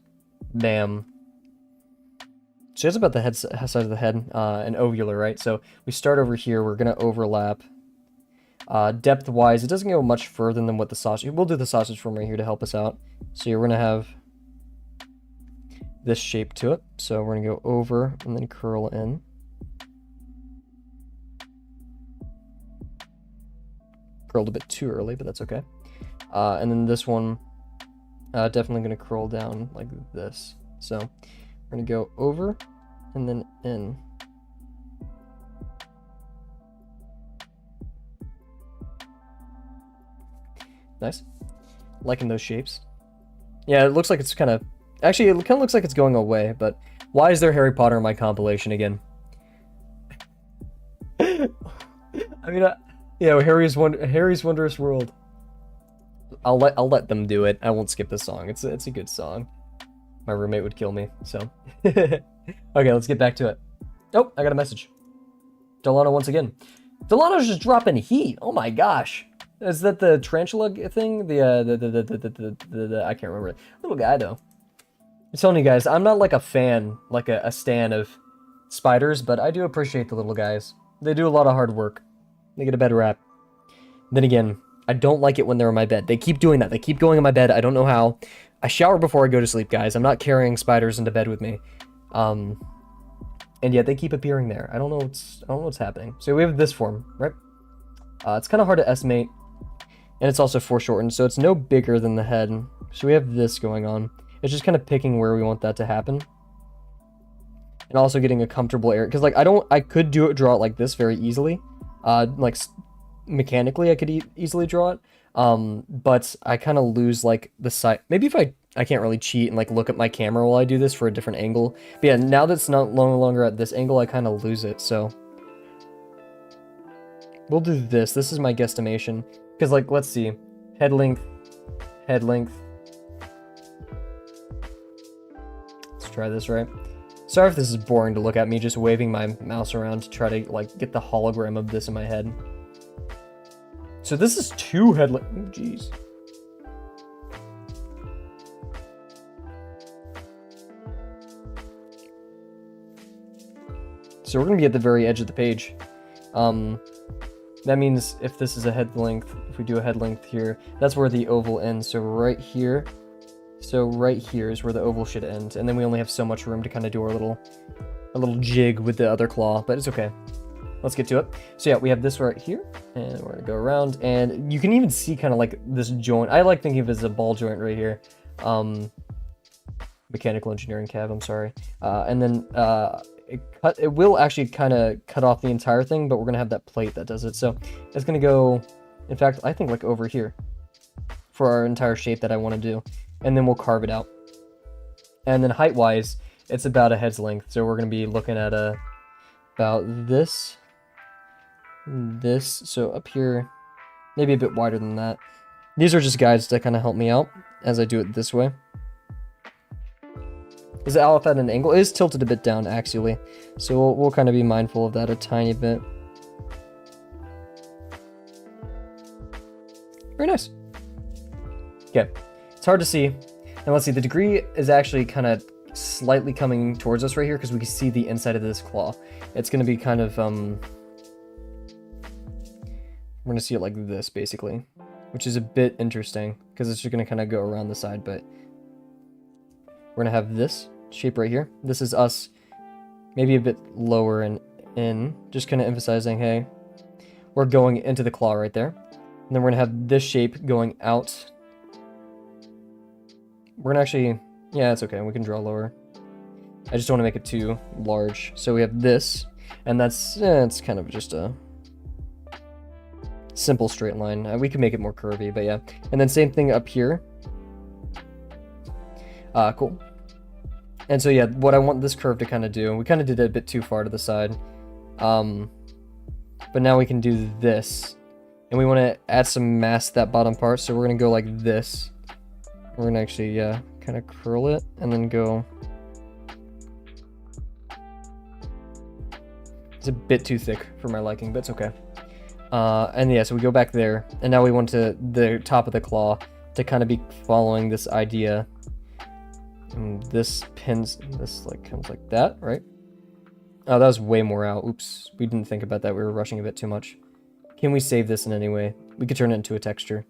bam. So it's about the head size of the head, and ovular, right? So we start over here, we're gonna overlap. Depth-wise, it doesn't go much further than what the sausage... We'll do the sausage form right here to help us out. So we're going to have this shape to it. So we're going to go over and then curl in. Curled a bit too early, but that's okay. And then this one, definitely going to curl down like this. So we're going to go over and then in. Nice. Liking those shapes. Yeah, it looks like it's kind of... Actually, it kind of looks like it's going away, but why is there Harry Potter in my compilation again? I mean, yeah, Harry's Wondrous World. I'll let them do it. I won't skip the song. It's a good song. My roommate would kill me, so. Okay, let's get back to it. Oh, I got a message. Delano once again. Delano's just dropping heat. Oh my gosh. Is that the tarantula thing? The I can't remember. Little guy though. I'm telling you guys, I'm not like a fan, like a stan of spiders, but I do appreciate the little guys. They do a lot of hard work. They get a bad rap. Then again, I don't like it when they're in my bed. They keep doing that. They keep going in my bed. I don't know how. I shower before I go to sleep, guys. I'm not carrying spiders into bed with me. And yet they keep appearing there. I don't know what's happening. So we have this form, right? It's kind of hard to estimate, and it's also foreshortened, so it's no bigger than the head. So we have this going on. It's just kind of picking where we want that to happen, and also getting a comfortable area. Because like I could draw it like this very easily, like mechanically I could easily draw it. But I kind of lose like the sight. Maybe if I can't really cheat and like look at my camera while I do this for a different angle. But yeah, now that it's no longer at this angle, I kind of lose it. So we'll do this. This is my guesstimation. Because like, let's see, head length. Let's try this, right? Sorry if this is boring to look at me just waving my mouse around to try to like get the hologram of this in my head. So this is 2 head length. Oh, jeez. So we're going to be at the very edge of the page. That means if this is a head length, if we do a head length here, that's where the oval ends. So right here. So right here is where the oval should end. And then we only have so much room to kind of do our a little jig with the other claw, but it's okay. Let's get to it. So yeah, we have this right here, and we're gonna go around, and you can even see kind of like this joint. I like thinking of it as a ball joint right here. Mechanical engineering cab, I'm sorry. And then it will actually kind of cut off the entire thing, but we're gonna have that plate that does it. So it's gonna go, in fact, I think like over here for our entire shape that I want to do, and then we'll carve it out. And then height-wise, it's about a head's length. So we're gonna be looking at about this. So up here, maybe a bit wider than that. These are just guides to kind of help me out as I do it this way. Is the Aleph at an angle? It is tilted a bit down axially, so we'll kind of be mindful of that a tiny bit. Very nice. Okay, it's hard to see, and let's see, the degree is actually kind of slightly coming towards us right here because we can see the inside of this claw. It's going to be kind of we're going to see it like this basically, which is a bit interesting because it's just going to kind of go around the side. But we're going to have this shape right here. This is us maybe a bit lower and in, just kind of emphasizing, hey, we're going into the claw right there. And then we're going to have this shape going out. We're going to actually, yeah, it's okay, we can draw lower. I just don't want to make it too large. So we have this, and that's, it's kind of just a simple straight line. We can make it more curvy, but yeah. And then same thing up here. Cool. And so yeah, what I want this curve to kind of do, we kind of did it a bit too far to the side. But now we can do this. And we want to add some mass to that bottom part, so we're going to go like this. We're going to actually, yeah, kind of curl it, and then go... It's a bit too thick for my liking, but it's okay. And yeah, so we go back there, and now we want the top of the claw to kind of be following this idea. And this like comes like that, right? Oh, that was way more out. Oops, we didn't think about that. We were rushing a bit too much. Can we save this in any way? We could turn it into a texture.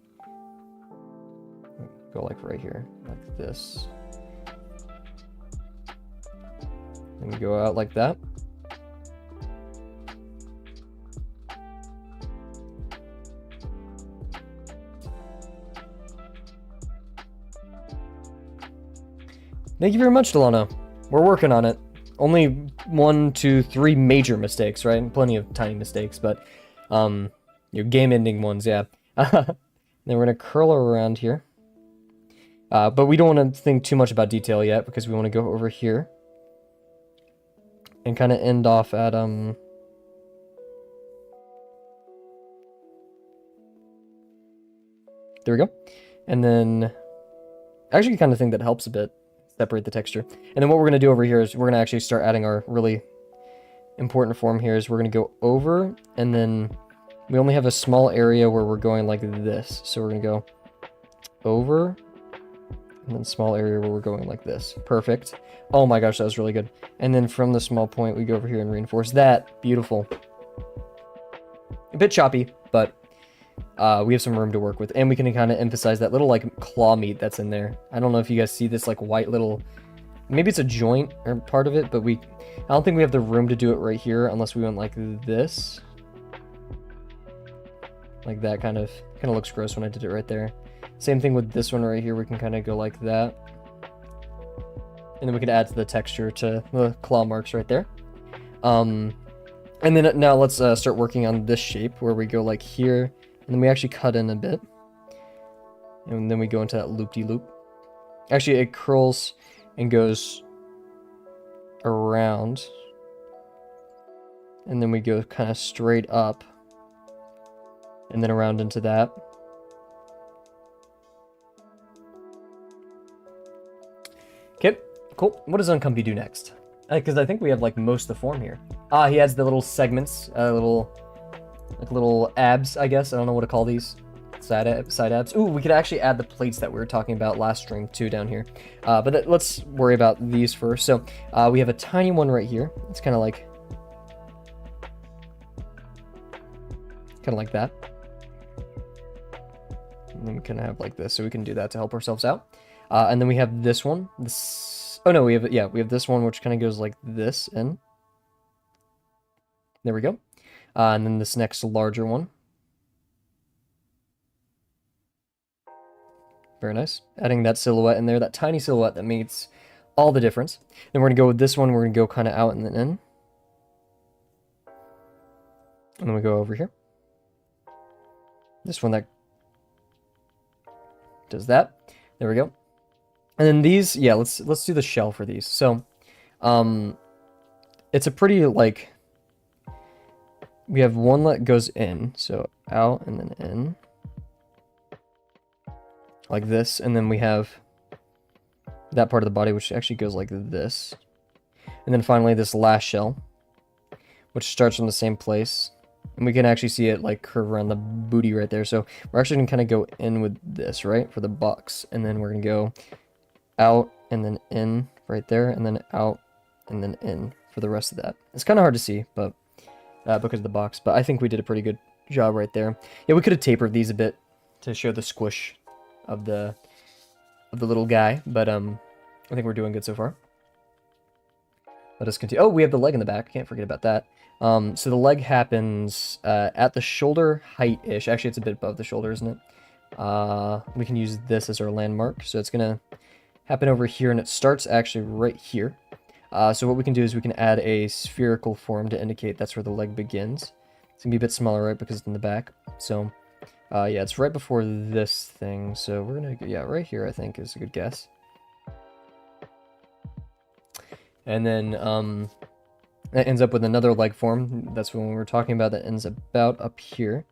Go like right here, like this. And we go out like that. Thank you very much, Delano. We're working on it. Only 1, 2, 3 major mistakes, right? Plenty of tiny mistakes, but your game-ending ones, yeah. Then we're gonna curl around here, But we don't want to think too much about detail yet because we want to go over here and kind of end off at there we go. And then I actually kind of think that helps a bit separate the texture. And then what we're going to do over here is we're going to actually start adding our really important form here is we're going to go over, and then we only have a small area where we're going like this. So we're going to go over, and then small area where we're going like this. Perfect. Oh my gosh, that was really good. And then from the small point, we go over here and reinforce that. Beautiful. A bit choppy, but we have some room to work with. And we can kind of emphasize that little like claw meat that's in there. I don't know if you guys see this like white little, maybe it's a joint or part of it, but I don't think we have the room to do it right here unless we went like this. Like that kind of looks gross when I did it right there. Same thing with this one right here. We can kind of go like that. And then we can add to the texture to the claw marks right there. And then now let's start working on this shape where we go like here. And then we actually cut in a bit. And then we go into that loop-de-loop. Actually, it curls and goes around. And then we go kind of straight up. And then around into that. Okay, cool. What does Uncomfy do next? Because I think we have like most of the form here. He adds the little segments, little abs, I guess. I don't know what to call these. Side abs. Ooh, we could actually add the plates that we were talking about last stream too down here. But let's worry about these first. So we have a tiny one right here. It's kind of like that. And then we kind of have like this, so we can do that to help ourselves out. And then we have this one. Oh no, we have this one which kind of goes like this in. There we go. And then this next larger one. Very nice. Adding that silhouette in there, that tiny silhouette that makes all the difference. Then we're gonna go with this one. We're gonna go kind of out and then in. And then we go over here. This one that does that. There we go. And then these, yeah, let's do the shell for these. So, it's a pretty like, we have one that goes in, so out and then in, like this, and then we have that part of the body which actually goes like this, and then finally this last shell, which starts from the same place, and we can actually see it like curve around the booty right there. So we're actually gonna kind of go in with this, right, for the bucks, and then we're gonna go out and then in right there, and then out and then in for the rest of that. It's kind of hard to see, but because of the box, but I think we did a pretty good job right there. Yeah, we could have tapered these a bit to show the squish of the little guy, but I think we're doing good so far. Let us continue. Oh, we have the leg in the back. Can't forget about that. So the leg happens at the shoulder height-ish. Actually, it's a bit above the shoulder, isn't it? We can use this as our landmark. So it's gonna happen over here, and it starts actually right here. So what we can do is we can add a spherical form to indicate that's where the leg begins. It's gonna be a bit smaller, right, because it's in the back. So yeah, it's right before this thing. So we're gonna, yeah, right here, I think is a good guess. And then that ends up with another leg form. That's when we were talking about, that ends about up here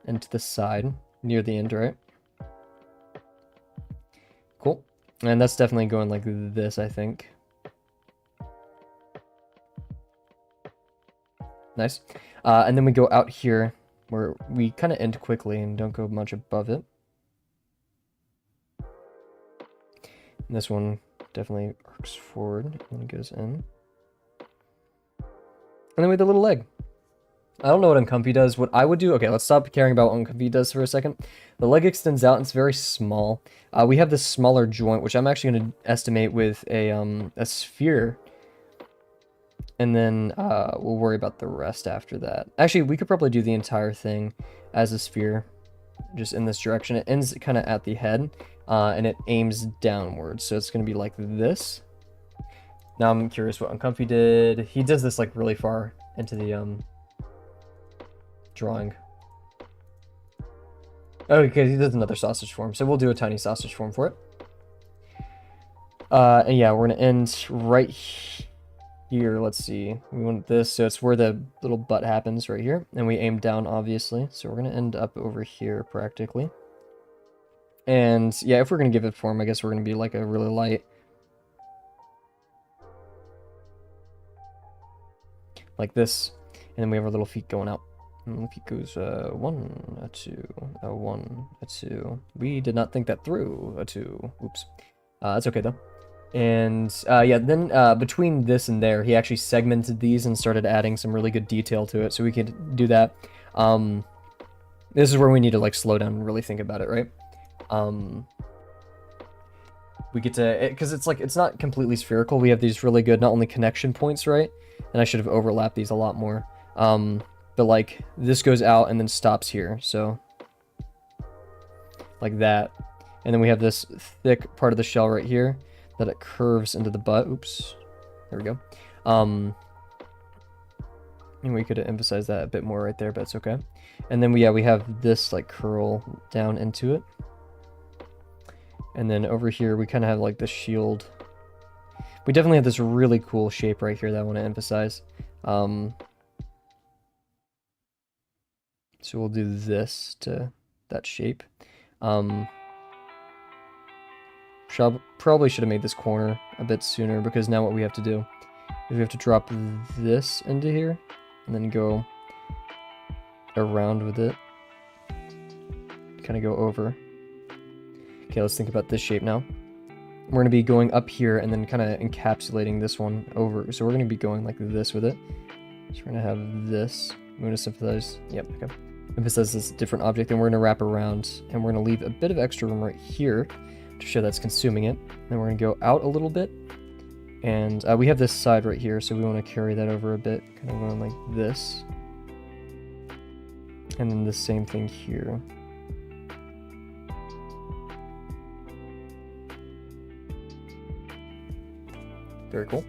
and to the side near the end, right? Cool. And that's definitely going like this, I think. Nice. And then we go out here where we kind of end quickly and don't go much above it. And this one definitely arcs forward and goes in. And then we have the little leg. I don't know what Uncomfy does. What I would do... Okay, let's stop caring about what Uncomfy does for a second. The leg extends out and it's very small. We have this smaller joint, which I'm actually going to estimate with a sphere. And then we'll worry about the rest after that. Actually, we could probably do the entire thing as a sphere, just in this direction. It ends kind of at the head, and it aims downwards. So it's going to be like this. Now I'm curious what Uncomfy did. He does this like really far into the drawing. Oh, okay, he does another sausage form. So we'll do a tiny sausage form for it. And yeah, we're gonna end right here. Let's see. We want this, so it's where the little butt happens right here. And we aim down, obviously. So we're gonna end up over here, practically. And yeah, if we're gonna give it form, I guess we're gonna be like a really light. Like this. And then we have our little feet going out. And the feet goes, 1, a 2, a 1, a 2. We did not think that through. A 2. Oops. That's okay, though. And, yeah, then, between this and there, he actually segmented these and started adding some really good detail to it, so we could do that. This is where we need to, like, slow down and really think about it, right? We get to, because it's like, it's not completely spherical. We have these really good, not only connection points, right? And I should have overlapped these a lot more. But like, this goes out and then stops here, so like that. And then we have this thick part of the shell right here that it curves into the butt. Oops, there we go. And we could emphasize that a bit more right there, but it's okay. And then we have this like curl down into it. And then over here, we kind of have like the shield. We definitely have this really cool shape right here that I want to emphasize. So we'll do this to that shape. Probably should have made this corner a bit sooner, because now what we have to do is we have to drop this into here and then go around with it. Kind of go over. Okay, let's think about this shape now. We're going to be going up here and then kind of encapsulating this one over. So we're going to be going like this with it. So we're going to have this. We're going to emphasize, yep, okay. Emphasize this different object, and we're going to wrap around, and we're going to leave a bit of extra room right here to show that's consuming it. Then we're going to go out a little bit, and we have this side right here, so we want to carry that over a bit, kind of going like this. And then the same thing here. Very cool.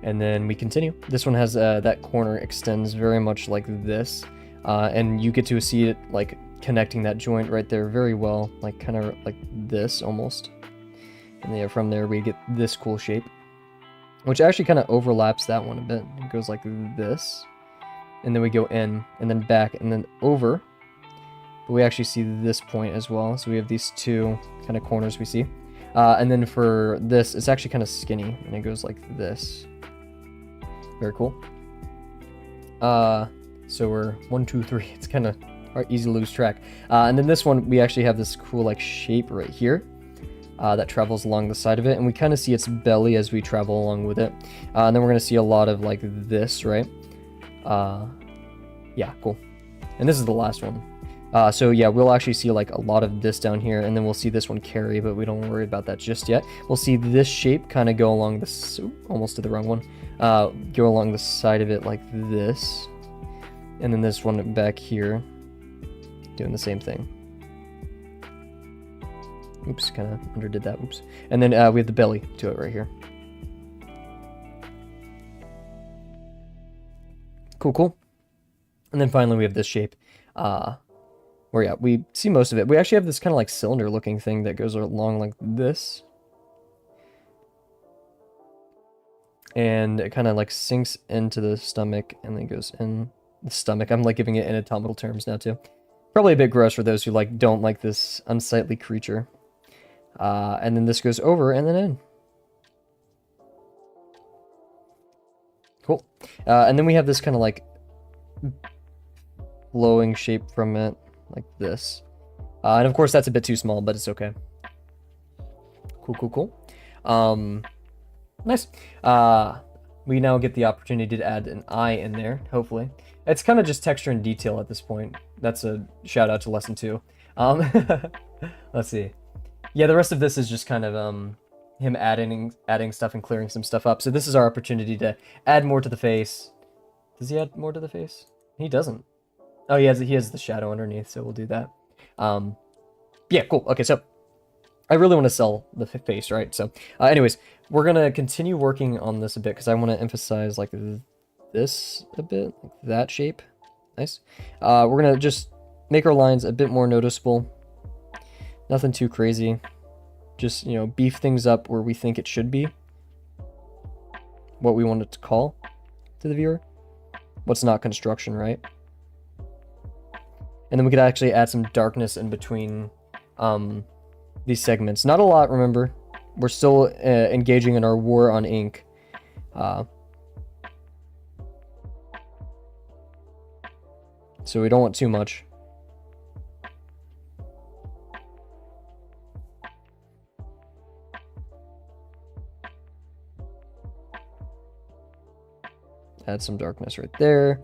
And then we continue. This one has that corner extends very much like this, and you get to see it like connecting that joint right there very well, like kind of like this almost. And then from there we get this cool shape, which actually kind of overlaps that one a bit. It goes like this, and then we go in and then back and then over. But we actually see this point as well, so we have these two kind of corners we see. And then for this, it's actually kind of skinny, and it goes like this. Very cool. So we're 1, 2, 3. It's kind of easy to lose track. And then this one, we actually have this cool like shape right here that travels along the side of it, and we kind of see its belly as we travel along with it. And then we're gonna see a lot of like this, right? Yeah, cool. And this is the last one. So yeah, we'll actually see like a lot of this down here, and then we'll see this one carry, but we don't worry about that just yet. We'll see this shape kind of go along this, almost to the wrong one, go along the side of it like this, and then this one back here, doing the same thing. Oops, kind of underdid that, oops. And then we have the belly to it right here. Cool, cool. And then finally we have this shape, where yeah, we see most of it. We actually have this kind of like cylinder looking thing that goes along like this. And it kind of like sinks into the stomach and then goes in the stomach. I'm like giving it anatomical terms now too. Probably a bit gross for those who like don't like this unsightly creature. And then this goes over and then in. Cool. And then we have this kind of like flowing shape from it, like this. And of course that's a bit too small, but it's okay. Cool, cool, cool. Nice. We now get the opportunity to add an eye in there, hopefully. It's kind of just texture and detail at this point. That's a shout out to lesson 2. Let's see. Yeah, the rest of this is just kind of him adding stuff and clearing some stuff up. So this is our opportunity to add more to the face. Does he add more to the face? He doesn't. Oh, he has the shadow underneath, so we'll do that. Yeah, cool. Okay, so I really want to sell the face, right? So anyways, we're going to continue working on this a bit because I want to emphasize like this a bit, like that shape. Nice. We're going to just make our lines a bit more noticeable. Nothing too crazy. just, you know, beef things up where we think it should be. What we want it to call to the viewer. What's not construction, right? And then we could actually add some darkness in between these segments. Not a lot, remember. We're still engaging in our war on ink. So we don't want too much. Add some darkness right there.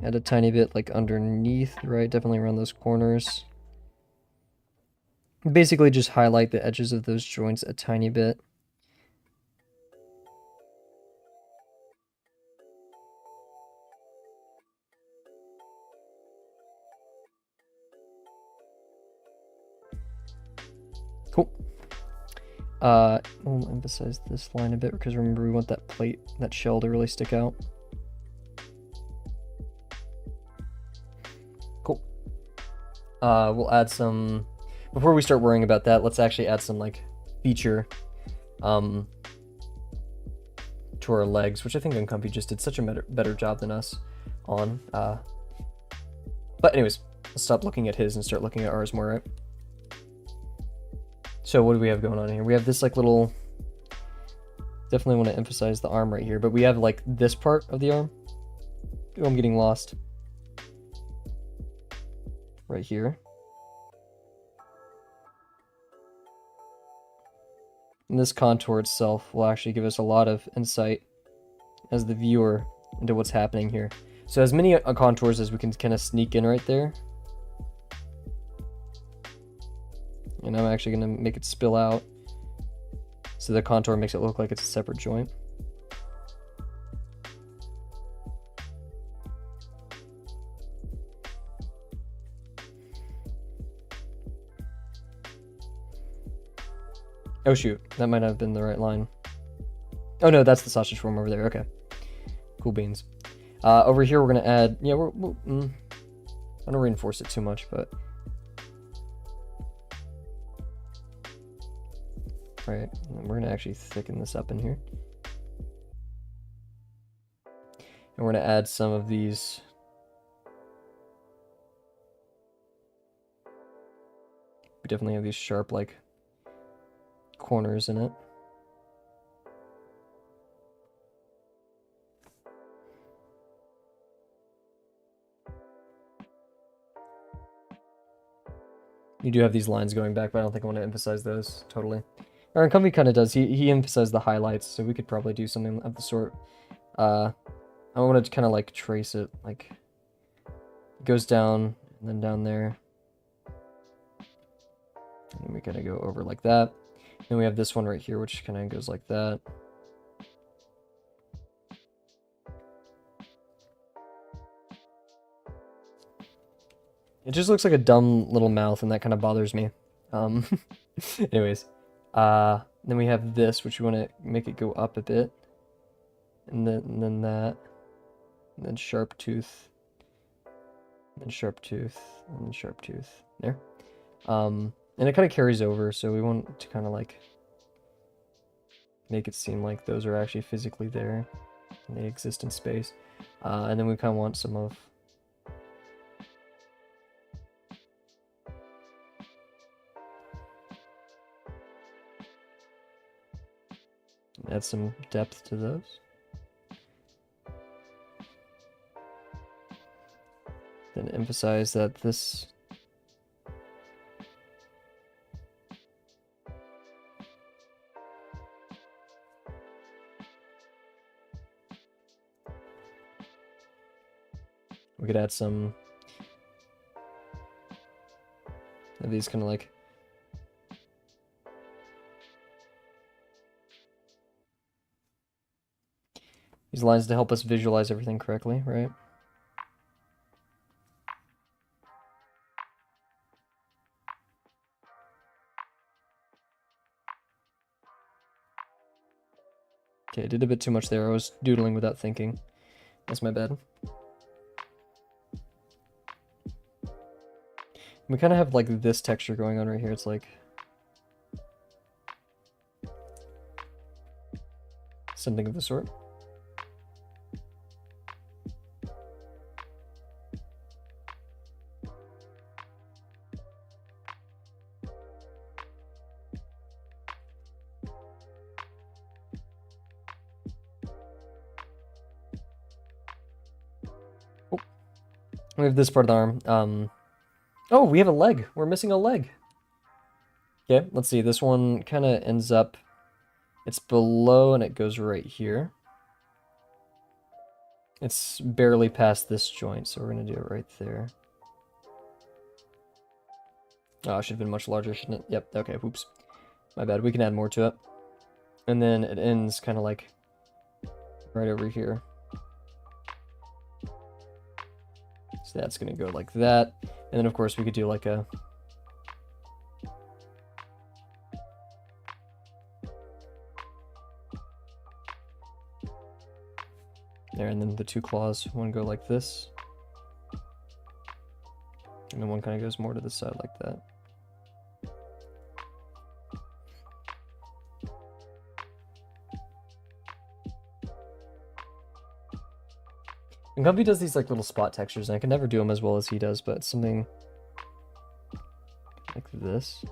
Add a tiny bit like underneath, right? Definitely around those corners. Basically just highlight the edges of those joints a tiny bit. Cool. We'll emphasize this line a bit because remember we want that plate, that shell to really stick out. Cool. We'll add some, before we start worrying about that, let's actually add some like feature to our legs, which I think Uncomfy just did such a better job than us on. But anyways, let's stop looking at his and start looking at ours more, right? So what do we have going on here? We have this like little, definitely want to emphasize the arm right here, but we have like this part of the arm. Oh, I'm getting lost. Right here. And this contour itself will actually give us a lot of insight as the viewer into what's happening here. So as many contours as we can kind of sneak in right there. And I'm actually going to make it spill out. So the contour makes it look like it's a separate joint. Oh shoot, that might not have been the right line. Oh no, that's the sausage form over there. Okay, cool beans. Over here we're gonna add. Yeah, I don't reinforce it too much, but all right, we're gonna actually thicken this up in here, and we're gonna add some of these. We definitely have these sharp like corners in it. You do have these lines going back, but I don't think I want to emphasize those totally. Or Uncomfy kind of does. He emphasized the highlights, so we could probably do something of the sort. I wanted to kind of like trace it, like it goes down and then down there. And then we kind of go over like that. Then we have this one right here, which kind of goes like that. It just looks like a dumb little mouth, and that kind of bothers me. Anyways, then we have this, which we want to make it go up a bit, and then that, and then sharp tooth, and then sharp tooth, and then sharp tooth. There. And it kind of carries over, so we want to kind of like make it seem like those are actually physically there, and they exist in space. And then we kind of want some of add some depth to those. Then emphasize that this we could add some of these kind of like these lines to help us visualize everything correctly, right? Okay, I did a bit too much there. I was doodling without thinking. That's my bad. We kind of have like this texture going on right here. It's like Something of the sort. Oh, we have this part of the arm. Oh, we have a leg. We're missing a leg. Okay, let's see. This one kind of ends up, it's below and it goes right here. It's barely past this joint, so we're going to do it right there. Oh, it should have been much larger, shouldn't it? Yep, okay, whoops. My bad, we can add more to it. And then it ends kind of like right over here. So that's going to go like that. And then, of course, we could do like a... There, and then the two claws, one go like this. And then one kind of goes more to the side like that. And Gumpy does these like little spot textures, and I can never do them as well as he does, but it's something like this.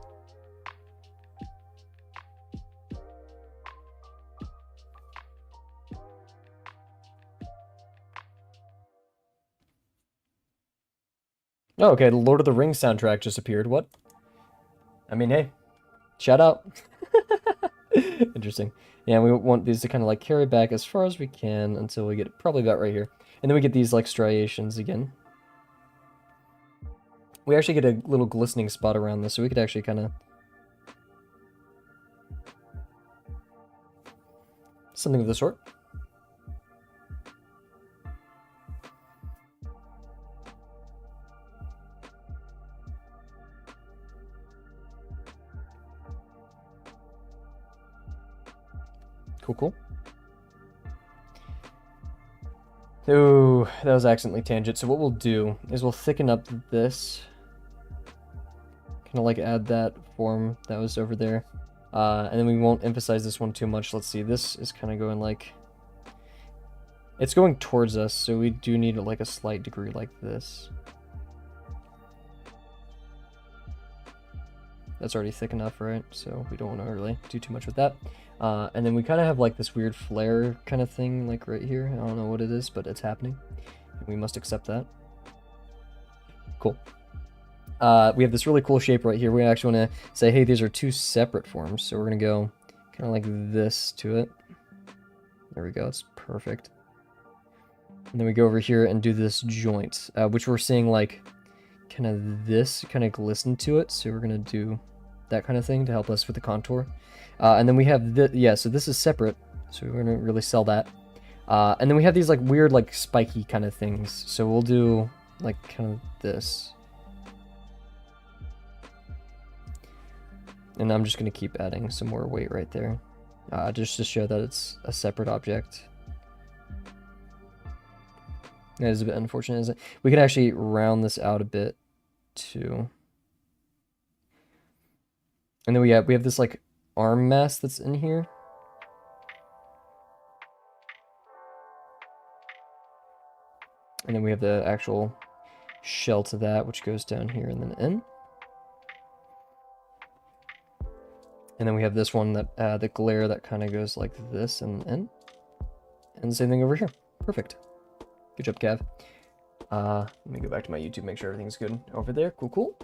Oh, okay, the Lord of the Rings soundtrack just appeared. What? I mean, hey, shout out. Interesting. Yeah, we want these to kind of like carry back as far as we can until we get probably about right here. And then we get these like striations again. We actually get a little glistening spot around this, so we could actually kind of... something of the sort. Cool, cool. Ooh, that was accidentally tangent. So what we'll do is we'll thicken up this. Kind of like add that form that was over there. And then we won't emphasize this one too much. Let's see, this is kind of going like... It's going towards us, so we do need like a slight degree like this. That's already thick enough, right? So we don't want to really do too much with that. And then we kind of have like this weird flare kind of thing like right here. I don't know what it is, but it's happening. We must accept that. Cool. We have this really cool shape right here. We actually want to say, hey, these are two separate forms. So we're going to go kind of like this to it. There we go. It's perfect. And then we go over here and do this joint, which we're seeing like kind of this kind of glisten to it. So we're going to do that kind of thing to help us with the contour. And then we have this, yeah, so this is separate. So we're going to really sell that. And then we have these like weird, like spiky kind of things. So we'll do like kind of this. And I'm just going to keep adding some more weight right there. Just to show that it's a separate object. That is a bit unfortunate, isn't it? We could actually round this out a bit too. And then we have this like arm mass that's in here. And then we have the actual shell to that, which goes down here and then in. And then we have this one that the glare that kind of goes like this and in. And the same thing over here. Perfect. Good job, Cav. Let me go back to my YouTube, make sure everything's good over there. Cool, cool.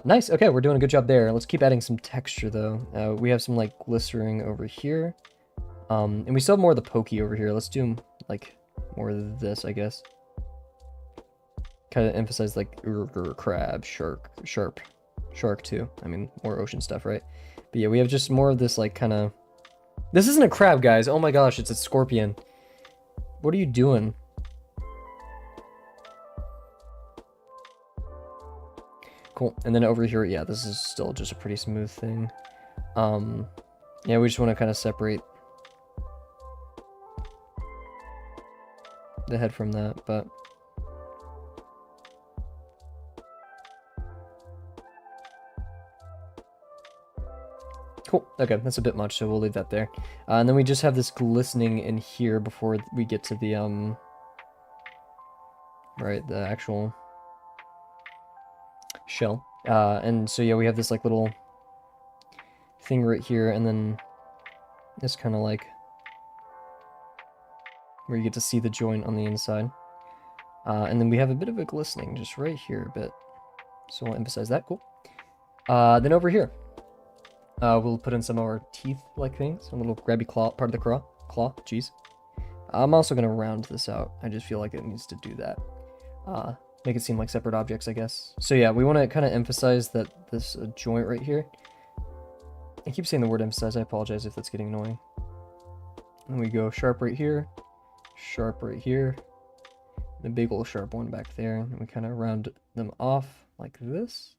Nice. Okay, we're doing a good job there. Let's keep adding some texture, though. We have some, like, glistering over here. And we still have more of the pokey over here. Let's do, like, more of this, I guess. Kind of emphasize, like, crab, shark, too. I mean, more ocean stuff, right? But yeah, we have just more of this, like, kind of... This isn't a crab, guys. Oh my gosh, it's a scorpion. What are you doing? Cool. And then over here, yeah, this is still just a pretty smooth thing. Yeah, we just want to kind of separate the head from that, but... Cool. Okay, that's a bit much, so we'll leave that there. And then we just have this glistening in here before we get to the, right, the actual shell. And so, yeah, we have this, like, little thing right here, and then this kind of, like, where you get to see the joint on the inside. And then we have a bit of a glistening just right here a bit. So we'll emphasize that. Cool. Then over here, we'll put in some of our teeth-like things. A little grabby claw, part of the claw. Jeez. I'm also going to round this out. I just feel like it needs to do that. Make it seem like separate objects, I guess. So yeah, we want to kind of emphasize that this joint right here. I keep saying the word emphasize. I apologize if that's getting annoying. And we go sharp right here. Sharp right here. The big old sharp one back there. And we kind of round them off like this.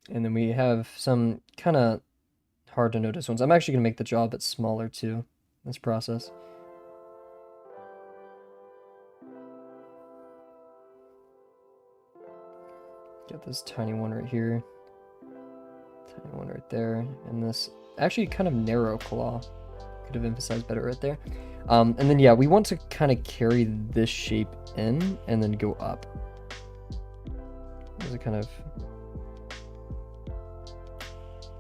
And then we have some kind of hard to notice ones. I'm actually going to make the jaw a bit smaller too, this process. Got this tiny one right here. Tiny one right there. And this actually kind of narrow claw. Could have emphasized better right there. And then, yeah, we want to kind of carry this shape in and then go up. There's a kind of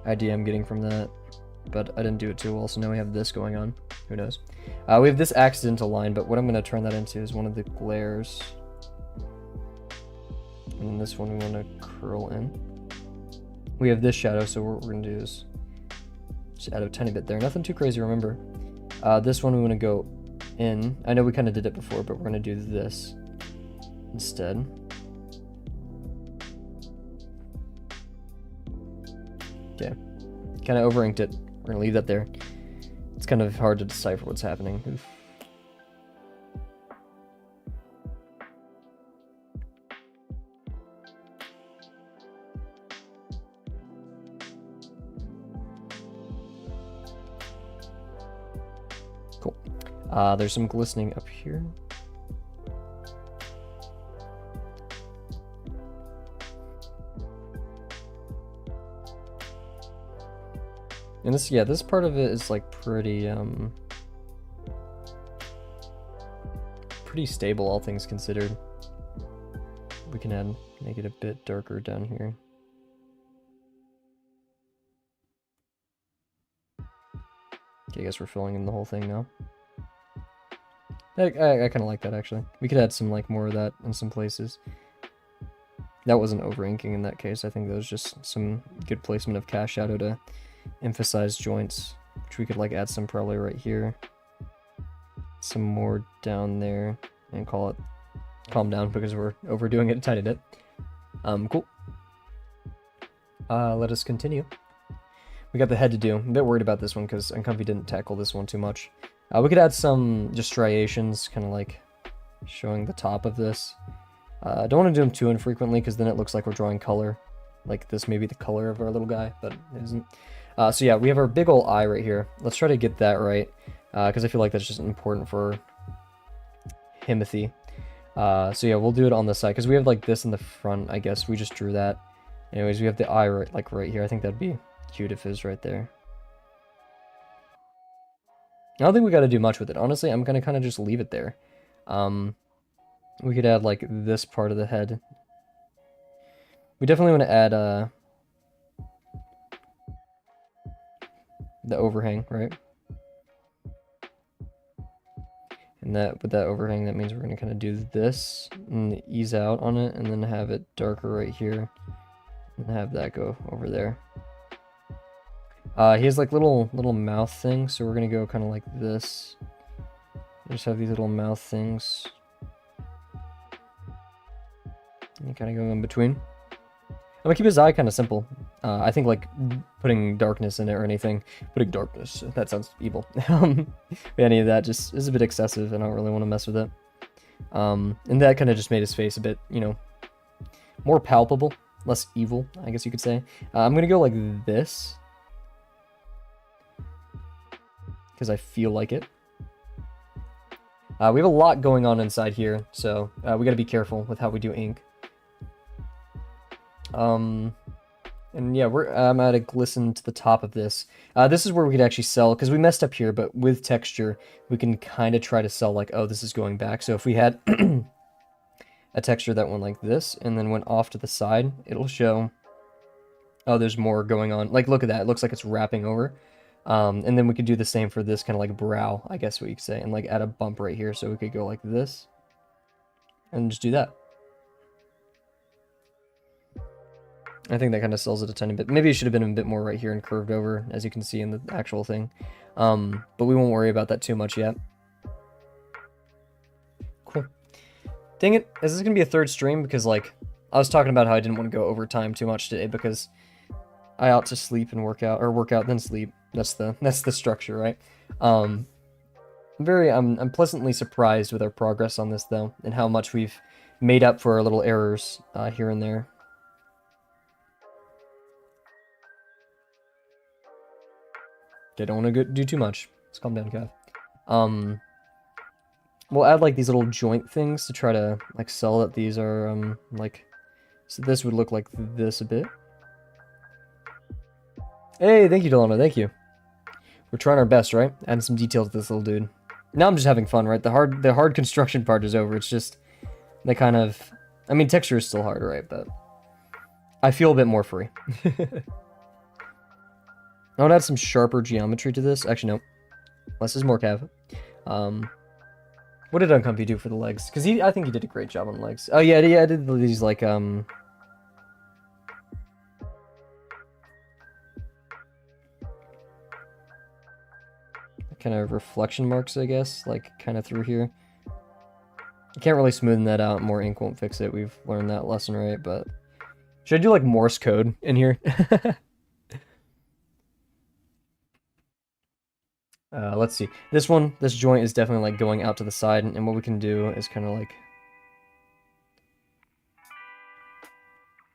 idea I'm getting from that, but I didn't do it too well, so now we have this going on. Who knows? We have this accidental line, but what I'm going to turn that into is one of the glares. And this one we want to curl in. We have this shadow, so what we're going to do is just add a tiny bit there. Nothing too crazy, remember. This one we want to go in. I know we kind of did it before, but we're going to do this instead. Okay. Kind of over-inked it. We're going to leave that there. It's kind of hard to decipher what's happening. Oof. Cool. There's some glistening up here. And this, yeah, this part of it is like pretty stable, all things considered. We can make it a bit darker down here. Okay, I guess we're filling in the whole thing now. I kind of like that, actually. We could add some, like, more of that in some places. That wasn't over-inking in that case. I think that was just some good placement of cast shadow to emphasize joints, which we could, like, add some probably right here. Some more down there, and calm down because we're overdoing it a tiny bit. Cool. Let us continue. We got the head to do. I'm a bit worried about this one because Uncomfy didn't tackle this one too much. We could add some just striations, kind of like showing the top of this. I don't want to do them too infrequently because then it looks like we're drawing color. Like this may be the color of our little guy, but it isn't. So yeah, we have our big ol' eye right here. Let's try to get that right because I feel like that's just important for Himothy. So yeah, we'll do it on this side because we have like this in the front, I guess. We just drew that. Anyways, we have the eye right here. I think that'd be cute if it was right there. I don't think we got to do much with it. Honestly, I'm going to kind of just leave it there. We could add, like, this part of the head. We definitely want to add, the overhang, right? And with that overhang, that means we're going to kind of do this and ease out on it and then have it darker right here and have that go over there. He has like little mouth things, so we're gonna go kind of like this. Just have these little mouth things. And kind of go in between. I'm gonna keep his eye kind of simple. I think like putting darkness in it or anything. Putting darkness, that sounds evil. Any of that just is a bit excessive and I don't really want to mess with it. And that kind of just made his face a bit, you know, more palpable, less evil, I guess you could say. I'm gonna go like this. Because I feel like it. We have a lot going on inside here, so we gotta be careful with how we do ink. And yeah, I'm at a glisten to the top of this. This is where we could actually sell, because we messed up here, but with texture, we can kind of try to sell like, oh, this is going back. So if we had a texture that went like this, and then went off to the side, it'll show, oh, there's more going on. Like, look at that. It looks like it's wrapping over. And then we could do the same for this kind of like brow, I guess what you could say, and like add a bump right here. So we could go like this, and just do that. I think that kind of sells it a tiny bit. Maybe it should have been a bit more right here and curved over, as you can see in the actual thing. But we won't worry about that too much yet. Cool. Dang it, is this going to be a third stream? Because, like, I was talking about how I didn't want to go overtime too much today because I ought to sleep and work out, or work out then sleep. That's the structure, right? I'm pleasantly surprised with our progress on this, though, and how much we've made up for our little errors here and there. Okay, don't want to do too much. Let's calm down, Kav. We'll add like these little joint things to try to like sell that these are like, so this would look like this a bit. Hey, thank you, Delano. Thank you. We're trying our best, right? Adding some details to this little dude. Now I'm just having fun, right? The hard construction part is over. It's just the kind of, I mean, texture is still hard, right? But I feel a bit more free. I want to add some sharper geometry to this. Actually, no. Less is more, Cav. What did Uncomfy do for the legs? Because I think he did a great job on the legs. Oh, yeah, I did these, like, kind of reflection marks, I guess. Like, kind of through here. You can't really smoothen that out. More ink won't fix it. We've learned that lesson, right? But should I do, like, Morse code in here? Let's see. This joint is definitely like going out to the side, and what we can do is kind of like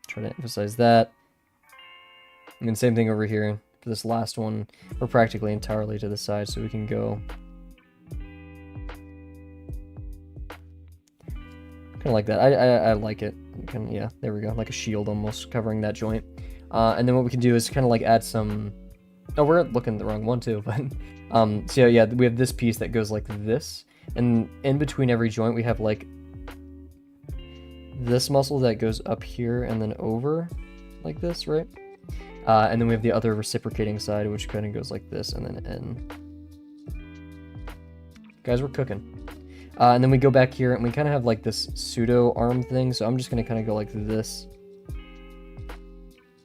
try to emphasize that. And then same thing over here for this last one. We're practically entirely to the side, so we can go kind of like that. I like it. Kind of, yeah, there we go, like a shield almost covering that joint. And then what we can do is kind of like add some. Oh, we're looking at the wrong one too, but so yeah, we have this piece that goes like this, and in between every joint we have like this muscle that goes up here and then over like this, right? And then we have the other reciprocating side, which kind of goes like this and then in. Guys, we're cooking. And then we go back here and we kind of have like this pseudo arm thing, so I'm just gonna kind of go like this.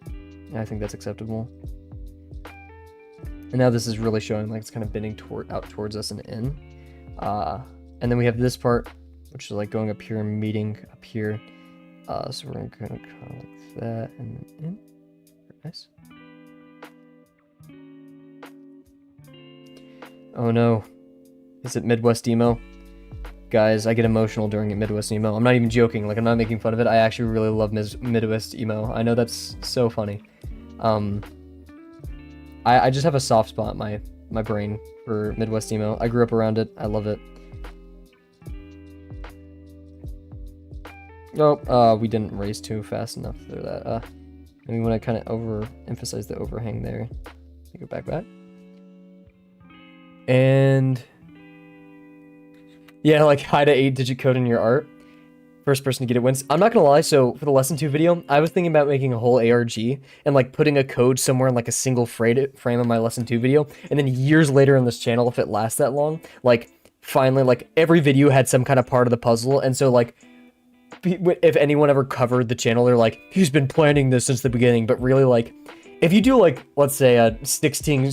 And I think that's acceptable. And now this is really showing like it's kind of bending out towards us and in. And then we have this part, which is like going up here and meeting up here. So we're going to kind of like that and in. Nice. Oh no. Is it Midwest emo? Guys, I get emotional during a Midwest emo. I'm not even joking. Like, I'm not making fun of it. I actually really love Midwest emo. I know that's so funny. I just have a soft spot in my brain for Midwest emo. I grew up around it. I love it. Oh, we didn't raise too fast enough for that. Maybe when I kind of overemphasize the overhang there. Go back. And yeah, like hide a 8-digit code in your art. First person to get it wins. I'm not gonna lie, so for the lesson 2 video, I was thinking about making a whole ARG and like putting a code somewhere in like a single frame of my lesson 2 video, and then years later on this channel, if it lasts that long, like finally like every video had some kind of part of the puzzle, and so like if anyone ever covered the channel, they're like, he's been planning this since the beginning. But really, like, if you do like, let's say a 16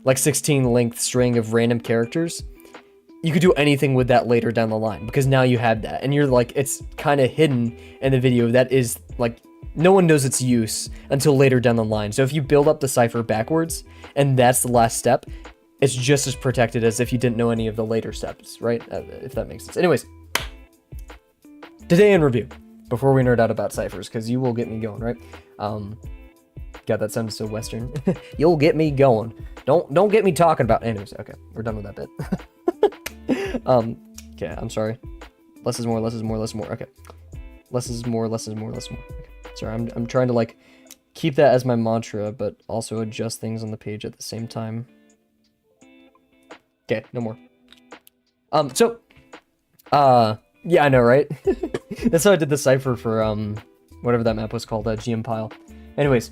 length string of random characters, you could do anything with that later down the line, because now you have that, and you're like, it's kind of hidden in the video. That is like, no one knows its use until later down the line. So if you build up the cipher backwards, and that's the last step, it's just as protected as if you didn't know any of the later steps, right? If that makes sense. Anyways, today in review, before we nerd out about ciphers, because you will get me going, right? God, that sounds so Western. You'll get me going. Don't get me talking about. Anyways, okay, we're done with that bit. Okay, I'm sorry. Less is more. Okay. Less is more. Okay. Sorry, I'm trying to like keep that as my mantra, but also adjust things on the page at the same time. Okay, no more. Yeah, I know, right? That's how I did the cipher for, whatever that map was called, GM Pile. Anyways,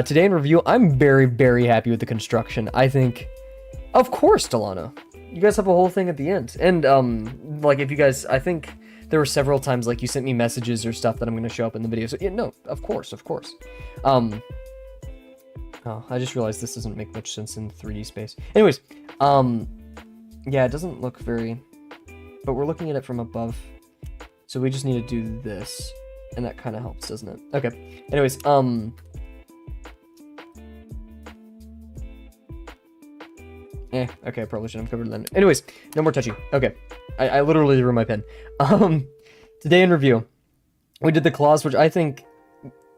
today in review, I'm very, very happy with the construction. I think, of course, Delano, you guys have a whole thing at the end. And, like, if you guys, I think there were several times, like, you sent me messages or stuff that I'm going to show up in the video. So, yeah, no, of course. Oh, I just realized this doesn't make much sense in 3D space. Anyways, yeah, it doesn't look very, but we're looking at it from above. So we just need to do this, and that kind of helps, doesn't it? Okay. Anyways, okay, I probably shouldn't have covered that. Anyways, no more touching. Okay. I literally threw my pen. Today in review, we did the claws, which I think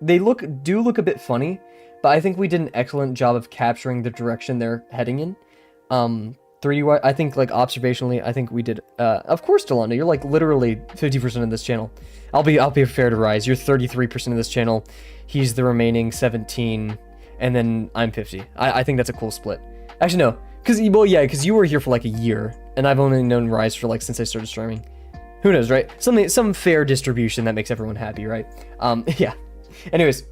they do look a bit funny, but I think we did an excellent job of capturing the direction they're heading in. 3D, I think, like, observationally, I think we did, of course, Delano, you're, like, literally 50% of this channel. I'll be fair to Rise. You're 33% of this channel. He's the remaining 17, and then I'm 50. I think that's a cool split. Actually, no, because you were here for, like, a year, and I've only known Rise for, like, since I started streaming. Who knows, right? Some fair distribution that makes everyone happy, right? Yeah. Anyways.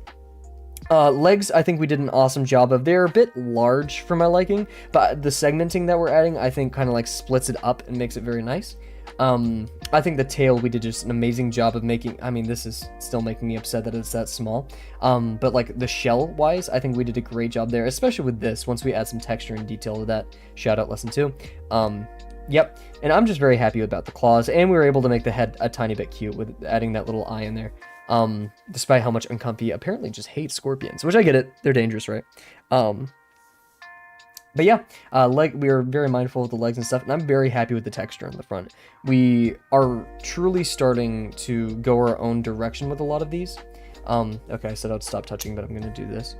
Legs, I think we did an awesome job of. They're a bit large for my liking, but the segmenting that we're adding, I think, kind of like splits it up and makes it very nice. I think the tail, we did just an amazing job of making. I mean, this is still making me upset that it's that small. But like the shell wise, I think we did a great job there, especially with this, once we add some texture and detail to that. Shout out lesson 2. Yep, and I'm just very happy about the claws, and we were able to make the head a tiny bit cute with adding that little eye in there. Despite how much Uncomfy apparently just hates scorpions, which I get it, they're dangerous, right? But yeah, we are very mindful of the legs and stuff, and I'm very happy with the texture on the front. We are truly starting to go our own direction with a lot of these. Okay, I said I'd stop touching, but I'm gonna do this.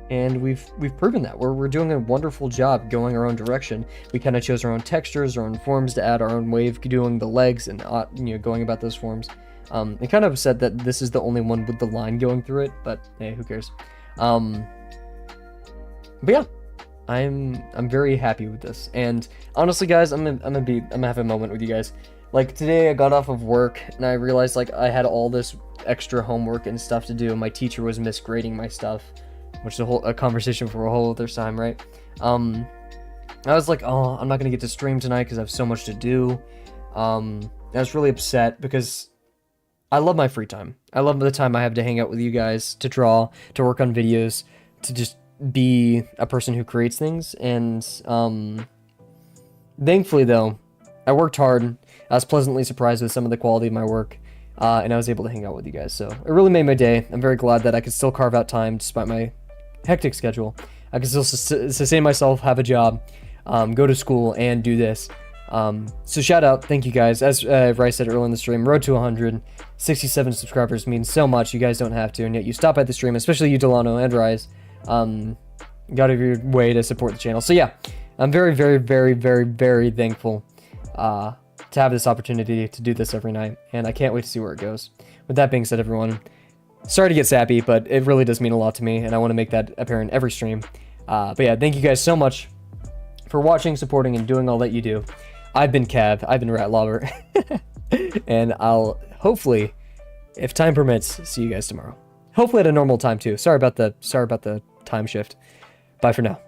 And we've proven that we're doing a wonderful job going our own direction. We kind of chose our own textures, our own forms to add our own way of doing the legs and going about those forms. It kind of said that this is the only one with the line going through it, but hey, who cares? But yeah, I'm very happy with this. And honestly, guys, I'm gonna have a moment with you guys. Like today, I got off of work and I realized like I had all this extra homework and stuff to do. My teacher was misgrading my stuff, which is a conversation for a whole other time, right? I was like, oh, I'm not gonna get to stream tonight because I have so much to do. I was really upset because I love my free time. I love the time I have to hang out with you guys, to draw, to work on videos, to just be a person who creates things. And thankfully, though, I worked hard. I was pleasantly surprised with some of the quality of my work, and I was able to hang out with you guys. So it really made my day. I'm very glad that I could still carve out time despite my hectic schedule. I can still sustain myself, have a job, go to school, and do this. So shout out, thank you guys. As Rice said earlier in the stream, road to 167 subscribers means so much. You guys don't have to, and yet you stop by the stream, especially you, Delano and Rise. Got out of your way to support the channel. So yeah, I'm very, very, very, very, very thankful to have this opportunity to do this every night, and I can't wait to see where it goes. With that being said, everyone, sorry to get sappy, but it really does mean a lot to me, and I want to make that apparent every stream. But yeah, thank you guys so much for watching, supporting, and doing all that you do. I've been Cav, I've been Ratlobber, and I'll hopefully, if time permits, see you guys tomorrow. Hopefully at a normal time too. Sorry about the time shift. Bye for now.